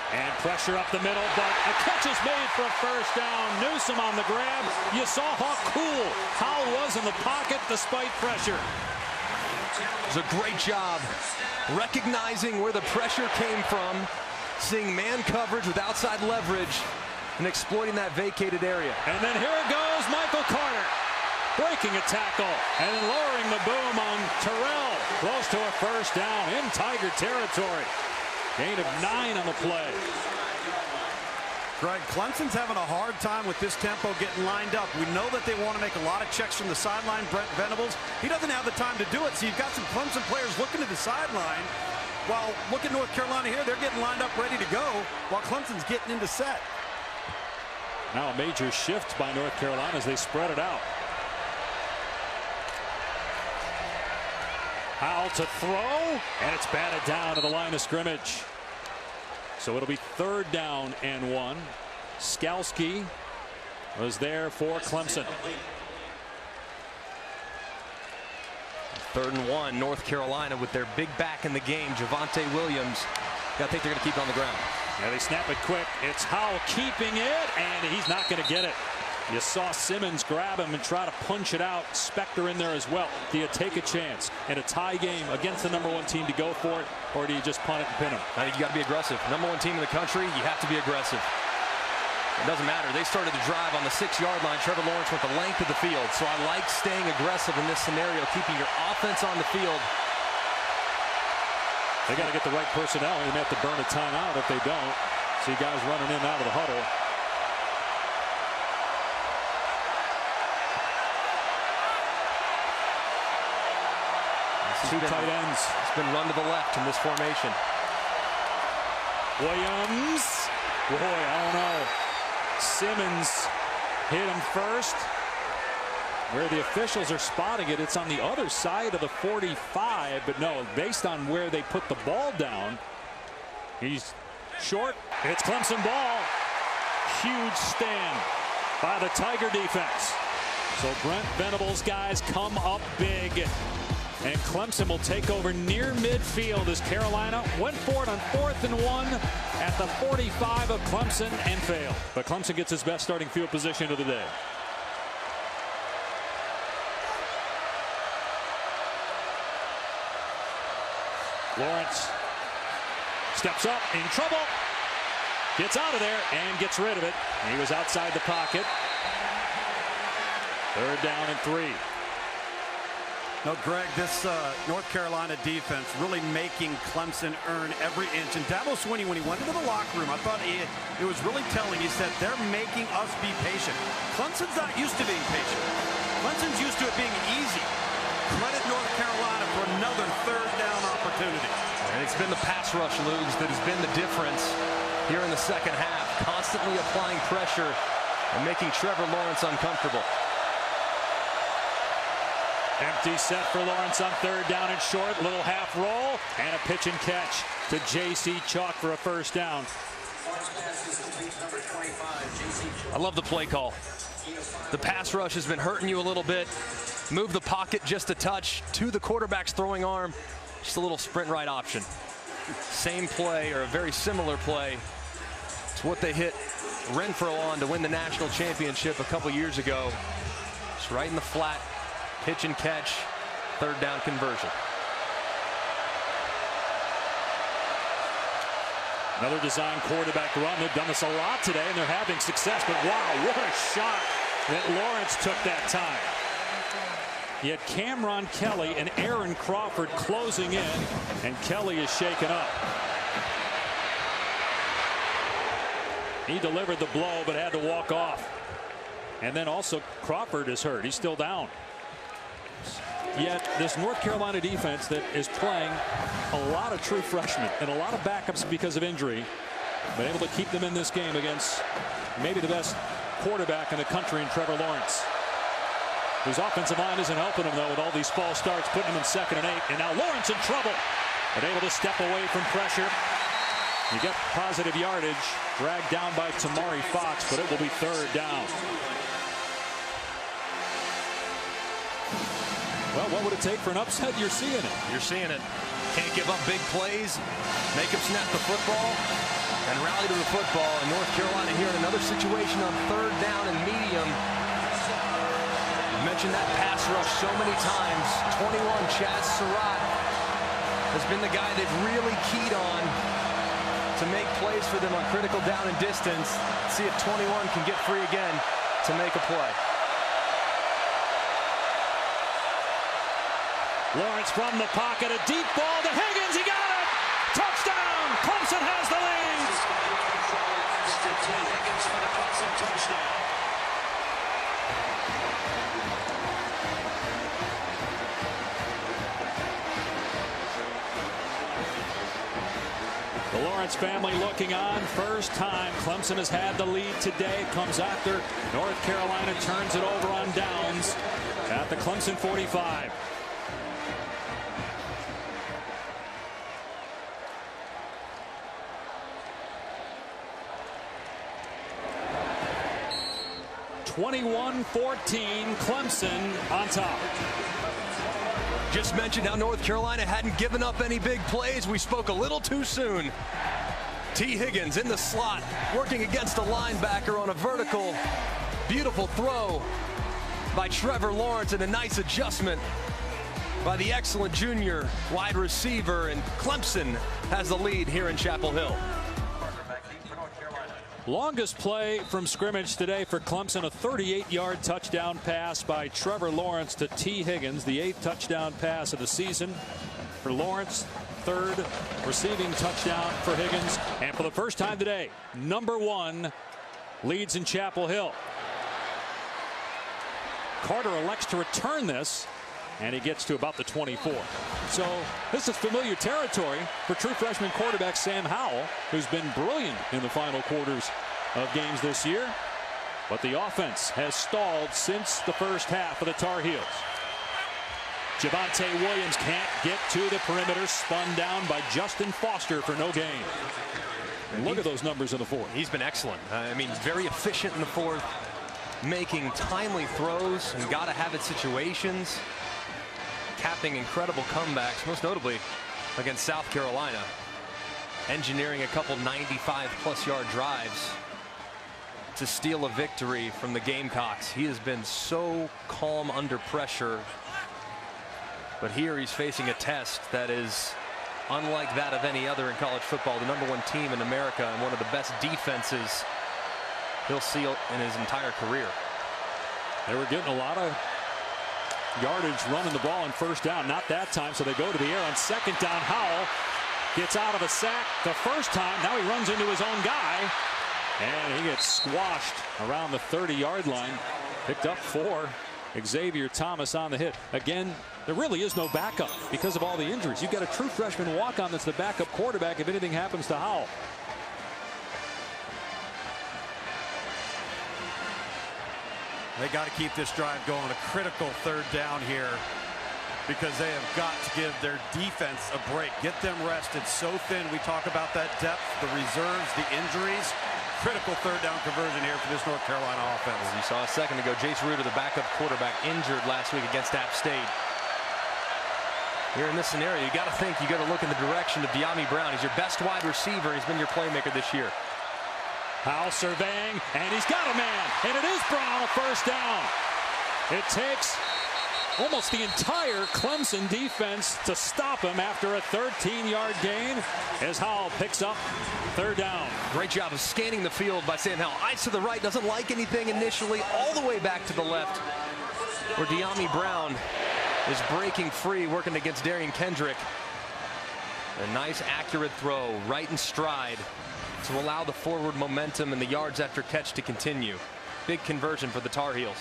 S1: And pressure up the middle, but a catch is made for a 1st down. Newsome on the grab. You saw how cool Howell was in the pocket despite pressure.
S2: It was a great job recognizing where the pressure came from, seeing man coverage with outside leverage, and exploiting that vacated area.
S1: And then here it goes, Michael Carter breaking a tackle and then lowering the boom on Terrell. Close to a 1st down in Tiger territory. Gain of 9 on the play.
S3: Greg, Clemson's having a hard time with this tempo getting lined up. We know that they want to make a lot of checks from the sideline. Brent Venables, he doesn't have the time to do it, so you've got some Clemson players looking to the sideline. While look at North Carolina here, they're getting lined up ready to go while Clemson's getting into set.
S1: Now a major shift by North Carolina as they spread it out. Howell to throw, and it's batted down to the line of scrimmage. So it'll be 3rd down and 1. Skalski was there for Clemson.
S2: 3rd and 1, North Carolina with their big back in the game, Javonte Williams. I think they're going to keep it on the ground.
S1: Yeah, they snap it quick. It's Howell keeping it, and he's not going to get it. You saw Simmons grab him and try to punch it out. Spector in there as well. Do you take a chance in a tie game against the #1 team to go for it, or do you just punt it and pin him?
S2: I think you got to be aggressive. #1 team in the country, you have to be aggressive. It doesn't matter. They started the drive on the 6-yard line. Trevor Lawrence went the length of the field. So I like staying aggressive in this scenario, keeping your offense on the field.
S1: They got to get the right personnel. They may have to burn a timeout if they don't. See guys running in and out of the huddle. Two tight ends.
S2: It's been run to the left in this formation.
S1: Williams. Boy, I don't know. Simmons hit him first. Where the officials are spotting it, it's on the other side of the 45. But no, based on where they put the ball down, he's short. It's Clemson ball. Huge stand by the Tiger defense. So Brent Venable's guys come up big. And Clemson will take over near midfield as Carolina went for it on 4th and 1 at the 45 of Clemson and failed. But Clemson gets his best starting field position of the day. Lawrence steps up in trouble. Gets out of there and gets rid of it. He was outside the pocket. 3rd down and 3.
S3: No, Greg, this North Carolina defense really making Clemson earn every inch. And Dabo Swinney, when he went into the locker room, I thought it was really telling. He said, they're making us be patient. Clemson's not used to being patient. Clemson's used to it being easy. Credit North Carolina for another 3rd down opportunity.
S2: And it's been the pass rush, Lugs, that has been the difference here in the second half. Constantly applying pressure and making Trevor Lawrence uncomfortable.
S1: Empty set for Lawrence on 3rd down and short. Little half roll and a pitch and catch to J.C. Chalk for a 1st down.
S2: I love the play call. The pass rush has been hurting you a little bit. Move the pocket just a touch to the quarterback's throwing arm. Just a little sprint right option. Same play, or a very similar play. It's what they hit Renfro on to win the national championship a couple years ago. Just right in the flat. Pitch and catch, 3rd down conversion.
S1: Another design quarterback run. They've done this a lot today, and they're having success. But wow, what a shot that Lawrence took that time. He had Cameron Kelly and Aaron Crawford closing in, and Kelly is shaken up. He delivered the blow, but had to walk off. And then also Crawford is hurt. He's still down. Yet this North Carolina defense that is playing a lot of true freshmen and a lot of backups because of injury, been able to keep them in this game against maybe the best quarterback in the country in Trevor Lawrence, whose offensive line isn't helping him though with all these false starts, putting him in 2nd and 8. And now Lawrence in trouble, but able to step away from pressure. You get positive yardage, dragged down by Tamari Fox, but it will be 3rd down. Well, what would it take for an upset? You're seeing it.
S2: You're seeing it. Can't give up big plays, make him snap the football, and rally to the football. And North Carolina here in another situation on 3rd down and medium. You mentioned that pass rush so many times. 21, Chaz Surratt has been the guy they've really keyed on to make plays for them on critical down and distance. See if 21 can get free again to make a play.
S1: Lawrence from the pocket, a deep ball to Higgins. He got it. Touchdown. Clemson has the lead. Higgins for the Clemson touchdown. The Lawrence family looking on. First time Clemson has had the lead today. It comes after North Carolina turns it over on downs at the Clemson 45. 21-14, Clemson on top.
S2: Just mentioned how North Carolina hadn't given up any big plays. We spoke a little too soon. T. Higgins in the slot, working against a linebacker on a vertical. Beautiful throw by Trevor Lawrence, and a nice adjustment by the excellent junior wide receiver. And Clemson has the lead here in Chapel Hill.
S1: Longest play from scrimmage today for Clemson, a 38-yard touchdown pass by Trevor Lawrence to T. Higgins, the 8th touchdown pass of the season for Lawrence, 3rd receiving touchdown for Higgins, and for the first time today, #1 leads in Chapel Hill. Carter elects to return this, and he gets to about the 24. So this is familiar territory for true freshman quarterback Sam Howell, who's been brilliant in the final quarters of games this year. But the offense has stalled since the first half of the Tar Heels. Javonte Williams can't get to the perimeter, spun down by Justin Foster for no gain. And look at those numbers in the fourth.
S2: He's been excellent. I mean, very efficient in the fourth, making timely throws and gotta have it situations, capping incredible comebacks, most notably against South Carolina, engineering a couple 95-plus yard drives to steal a victory from the Gamecocks. He has been so calm under pressure, but here he's facing a test that is unlike that of any other in college football. The #1 team in America and one of the best defenses he'll see in his entire career.
S1: They were getting a lot of yardage running the ball on first down. Not that time, so they go to the air on second down. Howell gets out of a sack the first time. Now he runs into his own guy, and he gets squashed around the 30-yard line. Picked up 4. Xavier Thomas on the hit. Again, there really is no backup because of all the injuries. You've got a true freshman walk-on that's the backup quarterback if anything happens to Howell.
S3: They got to keep this drive going. A critical 3rd down here, because they have got to give their defense a break. Get them rested. So thin. We talk about that depth, the reserves, the injuries. Critical 3rd down conversion here for this North Carolina offense.
S2: As you saw a second ago, Jace Ruder, the backup quarterback, injured last week against App State. Here in this scenario, you got to think, you got to look in the direction of Mack Brown. He's your best wide receiver. He's been your playmaker this year.
S1: Howell surveying, and he's got a man, and it is Brown, a first down. It takes almost the entire Clemson defense to stop him after a 13-yard gain as Howell picks up 3rd down.
S2: Great job of scanning the field by Sam Howell. Eyes to the right, doesn't like anything initially, all the way back to the left, where Mack Brown is breaking free, working against Darian Kendrick. A nice, accurate throw, right in stride, to allow the forward momentum and the yards after catch to continue. Big conversion for the Tar Heels.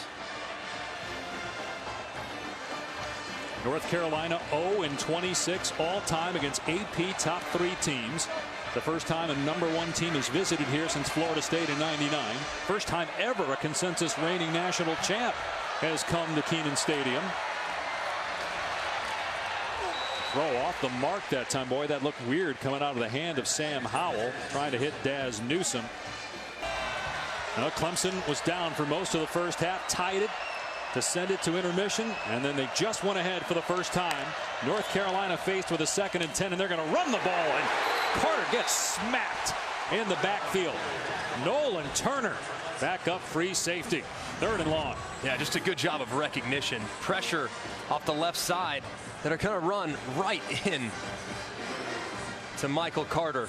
S1: North Carolina 0-26 all-time against AP top 3 teams. The first time a #1 team has visited here since Florida State in '99. First time ever a consensus reigning national champ has come to Kenan Stadium. Throw off the mark that time. Boy, that looked weird coming out of the hand of Sam Howell, trying to hit Daz Newsome. Now, Clemson was down for most of the first half, tied it to send it to intermission, and then they just went ahead for the first time. North Carolina faced with a 2nd and 10, and they're going to run the ball, and Carter gets smacked in the backfield. Nolan Turner back up, free safety. 3rd and long.
S2: Yeah, just a good job of recognition. Pressure off the left side that are going to run right in to Michael Carter.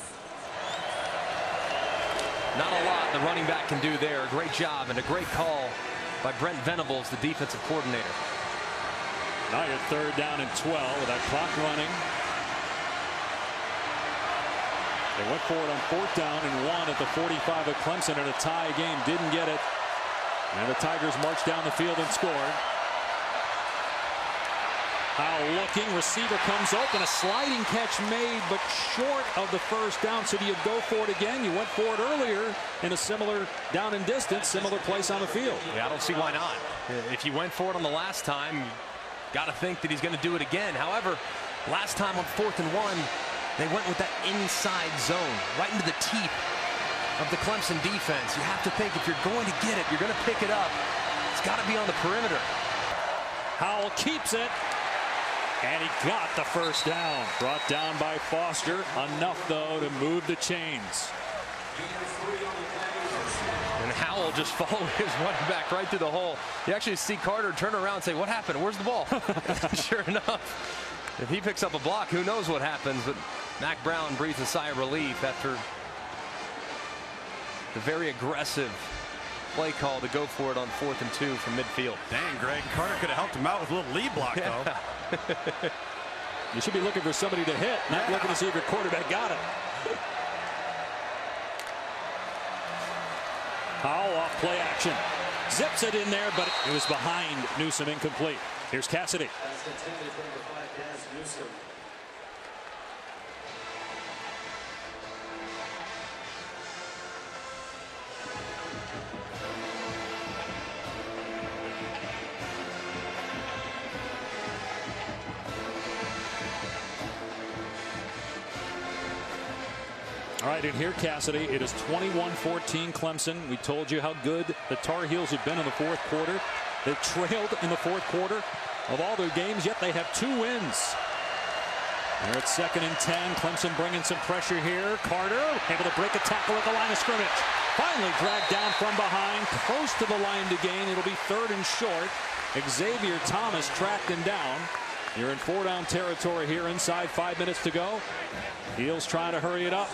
S2: Not a lot the running back can do there. A great job and a great call by Brent Venables, the defensive coordinator.
S1: Now you're 3rd down and 12 with that clock running. They went for it on 4th down and 1 at the 45 of Clemson in a tie game. Didn't get it. And the Tigers marched down the field and scored. Howell looking, receiver comes open, a sliding catch made, but short of the first down. So do you go for it again? You went for it earlier in a similar down and distance, similar place on the field.
S2: Yeah, I don't see why not. If you went for it on the last time, got to think that he's going to do it again. However, last time on 4th and 1, they went with that inside zone, right into the teeth of the Clemson defense. You have to think if you're going to get it, you're going to pick it up, it's got to be on the perimeter.
S1: Howell keeps it, and he got the first down. Brought down by Foster. Enough, though, to move the chains.
S2: And Howell just followed his running back right through the hole. You actually see Carter turn around and say, what happened? Where's the ball? Sure enough, if he picks up a block, who knows what happens. But Mack Brown breathes a sigh of relief after the very aggressive play call to go for it on 4th and 2 from midfield.
S3: Dang, Greg. Carter could have helped him out with a little lead block, though.
S1: You should be looking for somebody to hit, not looking to see if your quarterback got it. Howell off play action. Zips it in there, but it was behind Newsome, incomplete. Here's Cassidy. All right, and here Cassidy. It is 21-14 Clemson. We told you how good the Tar Heels had been in the 4th quarter. They trailed in the 4th quarter of all their games, yet they have 2 wins. They're at 2nd and 10. Clemson bringing some pressure here. Carter able to break a tackle at the line of scrimmage. Finally dragged down from behind, close to the line to gain. It'll be 3rd and short. Xavier Thomas tracked him down. You're in 4-down territory here inside 5 minutes to go. Heels trying to hurry it up,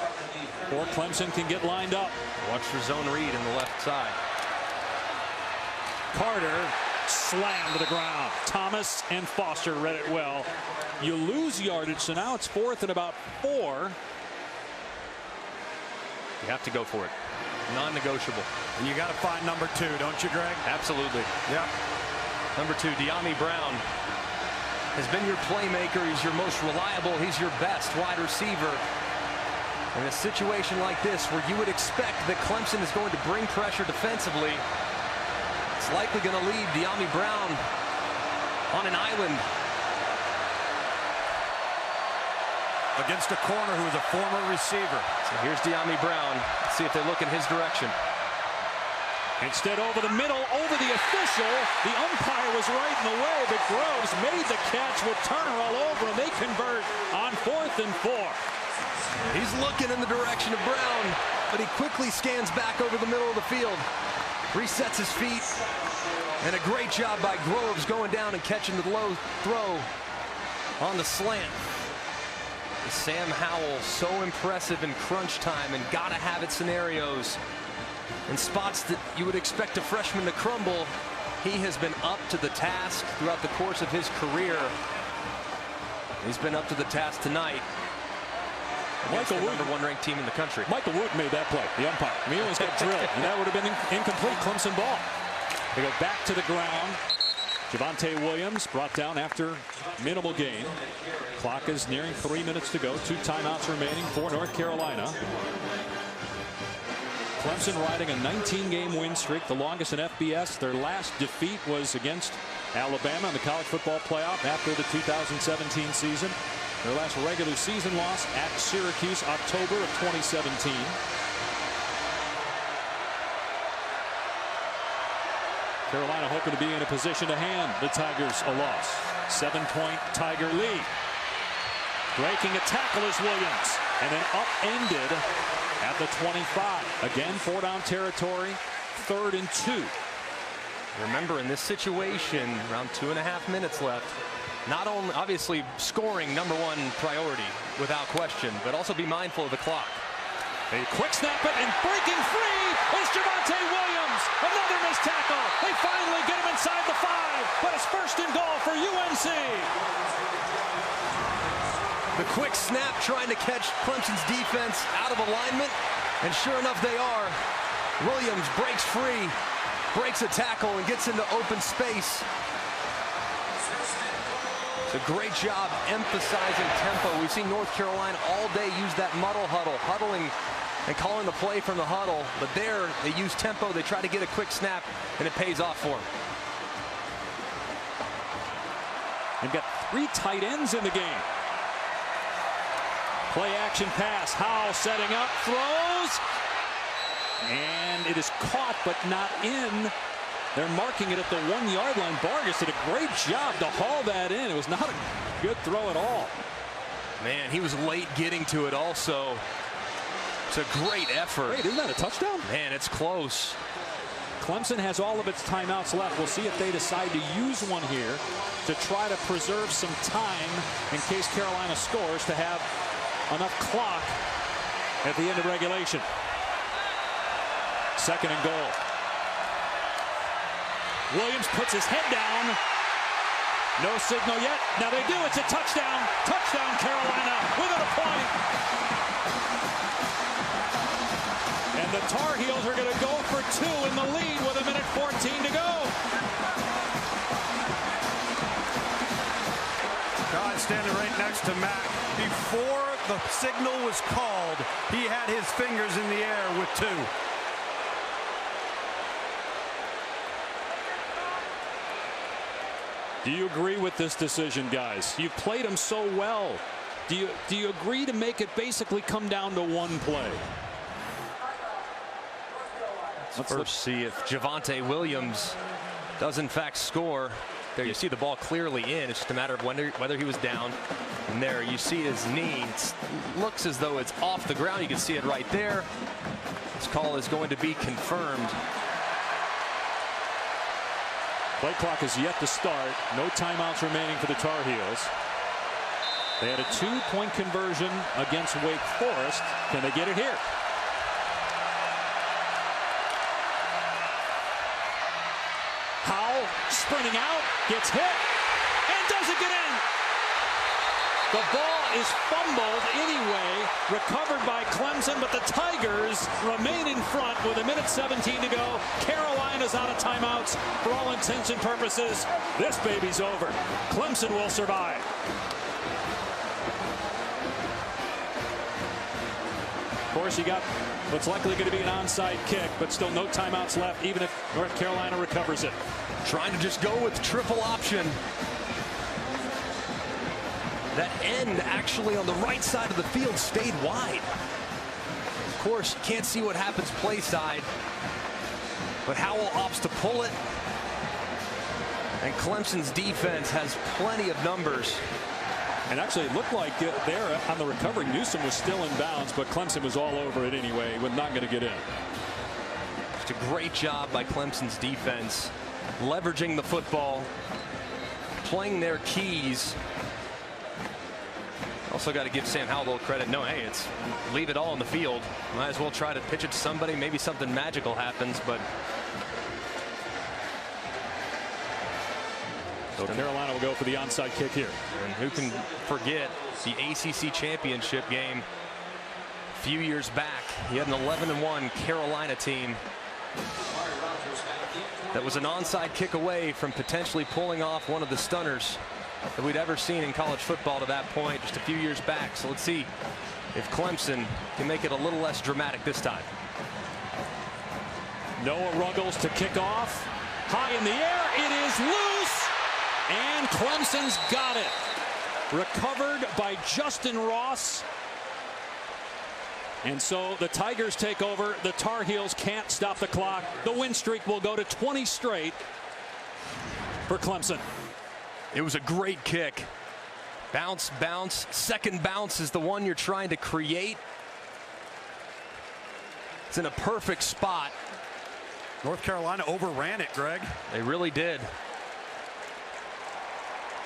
S1: or Clemson can get lined up.
S2: Watch for zone read in the left side.
S1: Carter slammed to the ground. Thomas and Foster read it well. You lose yardage, so now it's 4th and about 4.
S2: You have to go for it. Non-negotiable.
S3: And you got to find number 2, don't you, Greg?
S2: Absolutely.
S3: Yep.
S2: Number 2, De'Ami Brown has been your playmaker. He's your most reliable. He's your best wide receiver. In a situation like this where you would expect that Clemson is going to bring pressure defensively, it's likely going to leave De'Ami Brown on an island.
S3: Against a corner who is a former receiver.
S2: So here's De'Ami Brown. Let's see if they look in his direction.
S1: Instead, over the middle, over the official. The umpire was right in the way, but Groves made the catch with Turner all over, and they convert on 4th and 4.
S2: He's looking in the direction of Brown, but he quickly scans back over the middle of the field, resets his feet, and a great job by Groves going down and catching the low throw on the slant. Sam Howell, so impressive in crunch time and gotta have it scenarios. In spots that you would expect a freshman to crumble, he has been up to the task throughout the course of his career. He's been up to the task tonight. Michael Wood, number 1 ranked team in the country.
S1: Michael Wood made that play, the umpire. I mean, he almost got drilled, and that would have been incomplete Clemson ball. They go back to the ground. Javonte Williams brought down after minimal gain. Clock is nearing 3 minutes to go. 2 timeouts remaining for North Carolina. Clemson riding a 19-game win streak, the longest in FBS. Their last defeat was against Alabama in the college football playoff after the 2017 season. Their last regular season loss at Syracuse, October of 2017. Carolina hoping to be in a position to hand the Tigers a loss. 7-point Tiger lead. Breaking a tackle is Williams, and then upended at the 25. Again, 4-down territory, 3rd and 2.
S2: Remember, in this situation, around 2.5 minutes left, not only obviously scoring number 1 priority without question, but also be mindful of the clock.
S1: A quick snap it, and breaking free is Javonte Williams. Another missed tackle. They finally get him inside the 5, but it's 1st and goal for UNC.
S2: The quick snap trying to catch Clemson's defense out of alignment, and sure enough they are. Williams breaks free, breaks a tackle, and gets into open space. It's a great job emphasizing tempo. We've seen North Carolina all day use that muddle huddle, huddling and calling the play from the huddle, but there they use tempo. They try to get a quick snap, and it pays off for them.
S1: They've got 3 tight ends in the game. Play action pass. Howell setting up, throws. And it is caught, but not in. They're marking it at the 1-yard line. Vargas did a great job to haul that in. It was not a good throw at all.
S2: Man, he was late getting to it also. It's a great effort.
S1: Wait, isn't that a touchdown?
S2: Man, it's close.
S1: Clemson has all of its timeouts left. We'll see if they decide to use one here to try to preserve some time in case Carolina scores to have enough clock at the end of regulation. 2nd and goal. Williams puts his head down. No signal yet. Now they do. It's a touchdown. Touchdown, Carolina, within a point. And the Tar Heels are going to go for 2 in the lead with 1:14 to go.
S3: God standing right next to Mack. Before the signal was called, he had his fingers in the air with 2.
S1: Do you agree with this decision, guys? You've played them so well. Do you agree to make it basically come down to 1 play?
S2: Let's first see if Javonte Williams does in fact score. There you see the ball clearly in. It's just a matter of whether he was down. And there you see his knee. It looks as though it's off the ground. You can see it right there. This call is going to be confirmed.
S1: Play clock is yet to start. No timeouts remaining for the Tar Heels. They had a 2-point conversion against Wake Forest. Can they get it here? Howell sprinting out, gets hit, and doesn't get in. The ball is fumbled anyway, recovered by Clemson, but the Tigers remain in front with 1:17 to go. Carolina's out of timeouts for all intents and purposes. This baby's over. Clemson will survive. Of course, you got what's likely going to be an onside kick, but still no timeouts left, even if North Carolina recovers it.
S2: Trying to just go with triple option. That end actually on the right side of the field stayed wide. Of course, can't see what happens play side, but Howell opts to pull it. And Clemson's defense has plenty of numbers.
S1: And actually, it looked like there on the recovery, Newsom was still in bounds, but Clemson was all over it anyway. Was not going to get in.
S2: Just a great job by Clemson's defense, leveraging the football, playing their keys. Also got to give Sam Howell a little credit. No, hey, it's leave it all in the field. Might as well try to pitch it to somebody. Maybe something magical happens, but.
S1: So Carolina will go for the onside kick here.
S2: And who can forget the ACC Championship game a few years back? He had an 11-1 Carolina team that was an onside kick away from potentially pulling off one of the stunners that we'd ever seen in college football to that point just a few years back. So let's see if Clemson can make it a little less dramatic this time.
S1: Noah Ruggles to kick off. High in the air. It is loose. And Clemson's got it. Recovered by Justin Ross. And so the Tigers take over. The Tar Heels can't stop the clock. The win streak will go to 20 straight for Clemson.
S2: It was a great kick. Bounce, bounce. Second bounce is the one you're trying to create. It's in a perfect spot.
S3: North Carolina overran it, Greg.
S2: They really did.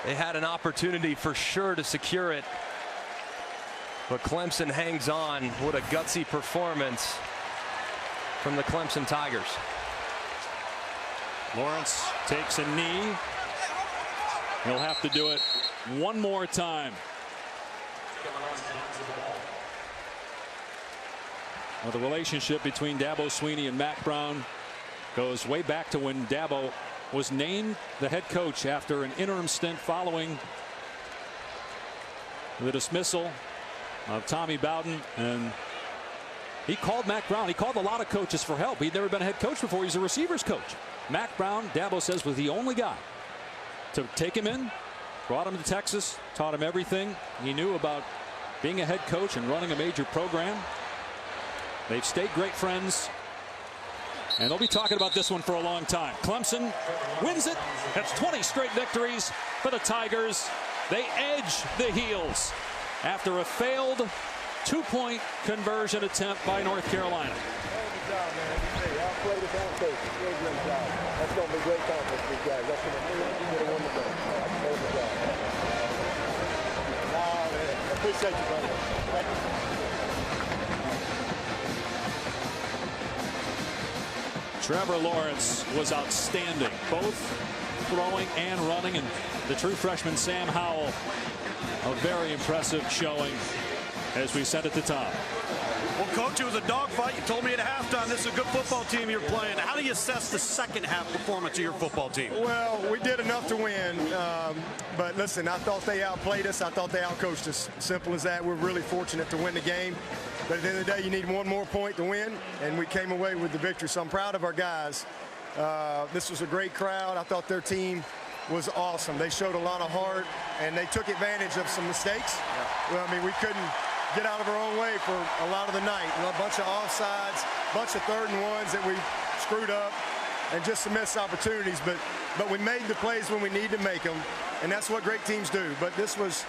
S2: They had an opportunity for sure to secure it. But Clemson hangs on. What a gutsy performance from the Clemson Tigers.
S1: Lawrence takes a knee. He'll have to do it one more time. Well, the relationship between Dabo Swinney and Mack Brown goes way back to when Dabo was named the head coach after an interim stint following the dismissal of Tommy Bowden. And he called Mack Brown. He called a lot of coaches for help. He'd never been a head coach before. He was a receivers coach. Mack Brown, Dabo says, was the only guy to take him in, brought him to Texas, taught him everything he knew about being a head coach and running a major program. They've stayed great friends And they'll be talking about this one for a long time. Clemson wins it. That's 20 straight victories for the Tigers. They edge the Heels after a failed two-point conversion attempt by North Carolina.
S5: Good job, man. I'll play this out, coach. Great job. That's going to be great conference for you guys. That's going to be a wonderful game. Good job. Nah, man. I appreciate you, brother. Thank you.
S1: Trevor Lawrence was outstanding, both throwing and running, and the true freshman Sam Howell, a very impressive showing as we said at the top.
S3: Well, Coach, it was a dogfight. You told me at halftime this is a good football team you're playing. How do you assess the second half performance of your football team?
S5: Well, we did enough to win, but listen, I thought they outplayed us. I thought they outcoached us. Simple as that. We're really fortunate to win the game. But at the end of the day, you need one more point to win, and we came away with the victory. So I'm proud of our guys. This was a great crowd. I thought their team was awesome. They showed a lot of heart, and they took advantage of some mistakes. Well, I mean, we couldn't get out of our own way for a lot of the night. You know, a bunch of offsides, a bunch of 3rd and 1s that we screwed up, and just some missed opportunities. But we made the plays when we need to make them, and that's what great teams do. But this was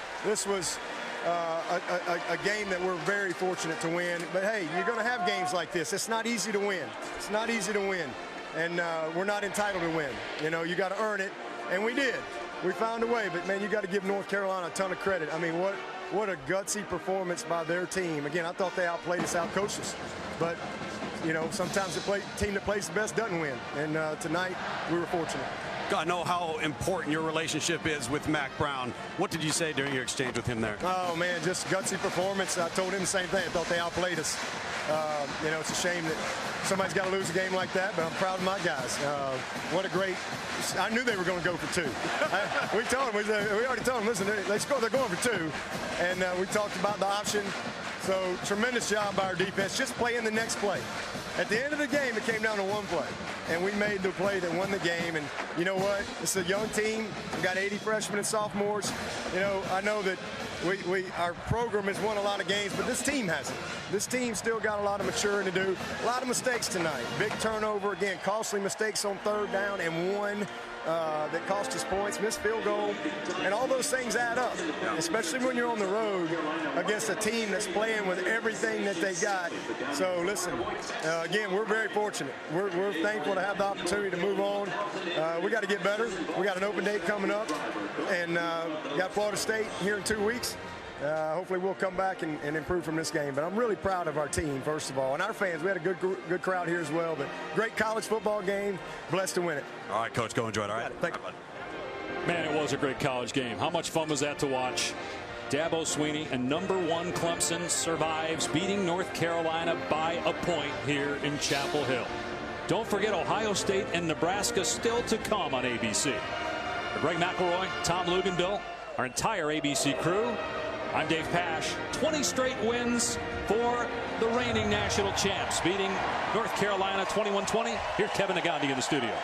S5: a game that we're very fortunate to win. But hey, you're going to have games like this. It's not easy to win. It's not easy to win, and we're not entitled to win. You know, you got to earn it, and we did. We found a way. But man, you got to give North Carolina a ton of credit. I mean, what a gutsy performance by their team. Again, I thought they outplayed us, outcoached us. But, you know, sometimes the team that plays the best doesn't win. And tonight, we were fortunate.
S3: I know how important your relationship is with Mack Brown. What did you say during your exchange with him there?
S5: Oh, man, just gutsy performance. I told him the same thing. I thought they outplayed us. You know, it's a shame that somebody's got to lose a game like that, but I'm proud of my guys. What a great – I knew they were going to go for 2. We already told them, listen, they're going for 2. And we talked about the option. So tremendous job by our defense, just playing the next play. At the end of the game, it came down to one play, and we made the play that won the game. And you know what? It's a young team. We've got 80 freshmen and sophomores. You know, I know that our program has won a lot of games, but this team hasn't. This team still got a lot of maturing to do. A lot of mistakes tonight. Big turnover, again, costly mistakes on 3rd down, and one that cost us points, missed field goal, and all those things add up, especially when you're on the road against a team that's playing with everything that they got. So listen, again, we're very fortunate. We're thankful to have the opportunity to move on. We got to get better. We got an open date coming up, and got Florida State here in 2 weeks. Hopefully we'll come back and improve from this game. But I'm really proud of our team, first of all, and our fans. We had a good crowd here as well. But great college football game. Blessed to win it.
S3: All right, Coach, go enjoy it. All right.
S5: Thank you.
S1: Man, it was a great college game. How much fun was that to watch? Dabo Swinney and #1 Clemson survives beating North Carolina by a point here in Chapel Hill. Don't forget Ohio State and Nebraska still to come on ABC. For Greg McElroy, Tom Luganbill, our entire ABC crew, I'm Dave Pash. 20 straight wins for the reigning national champs, beating North Carolina 21-20. Here's Kevin Nagandi in the studio.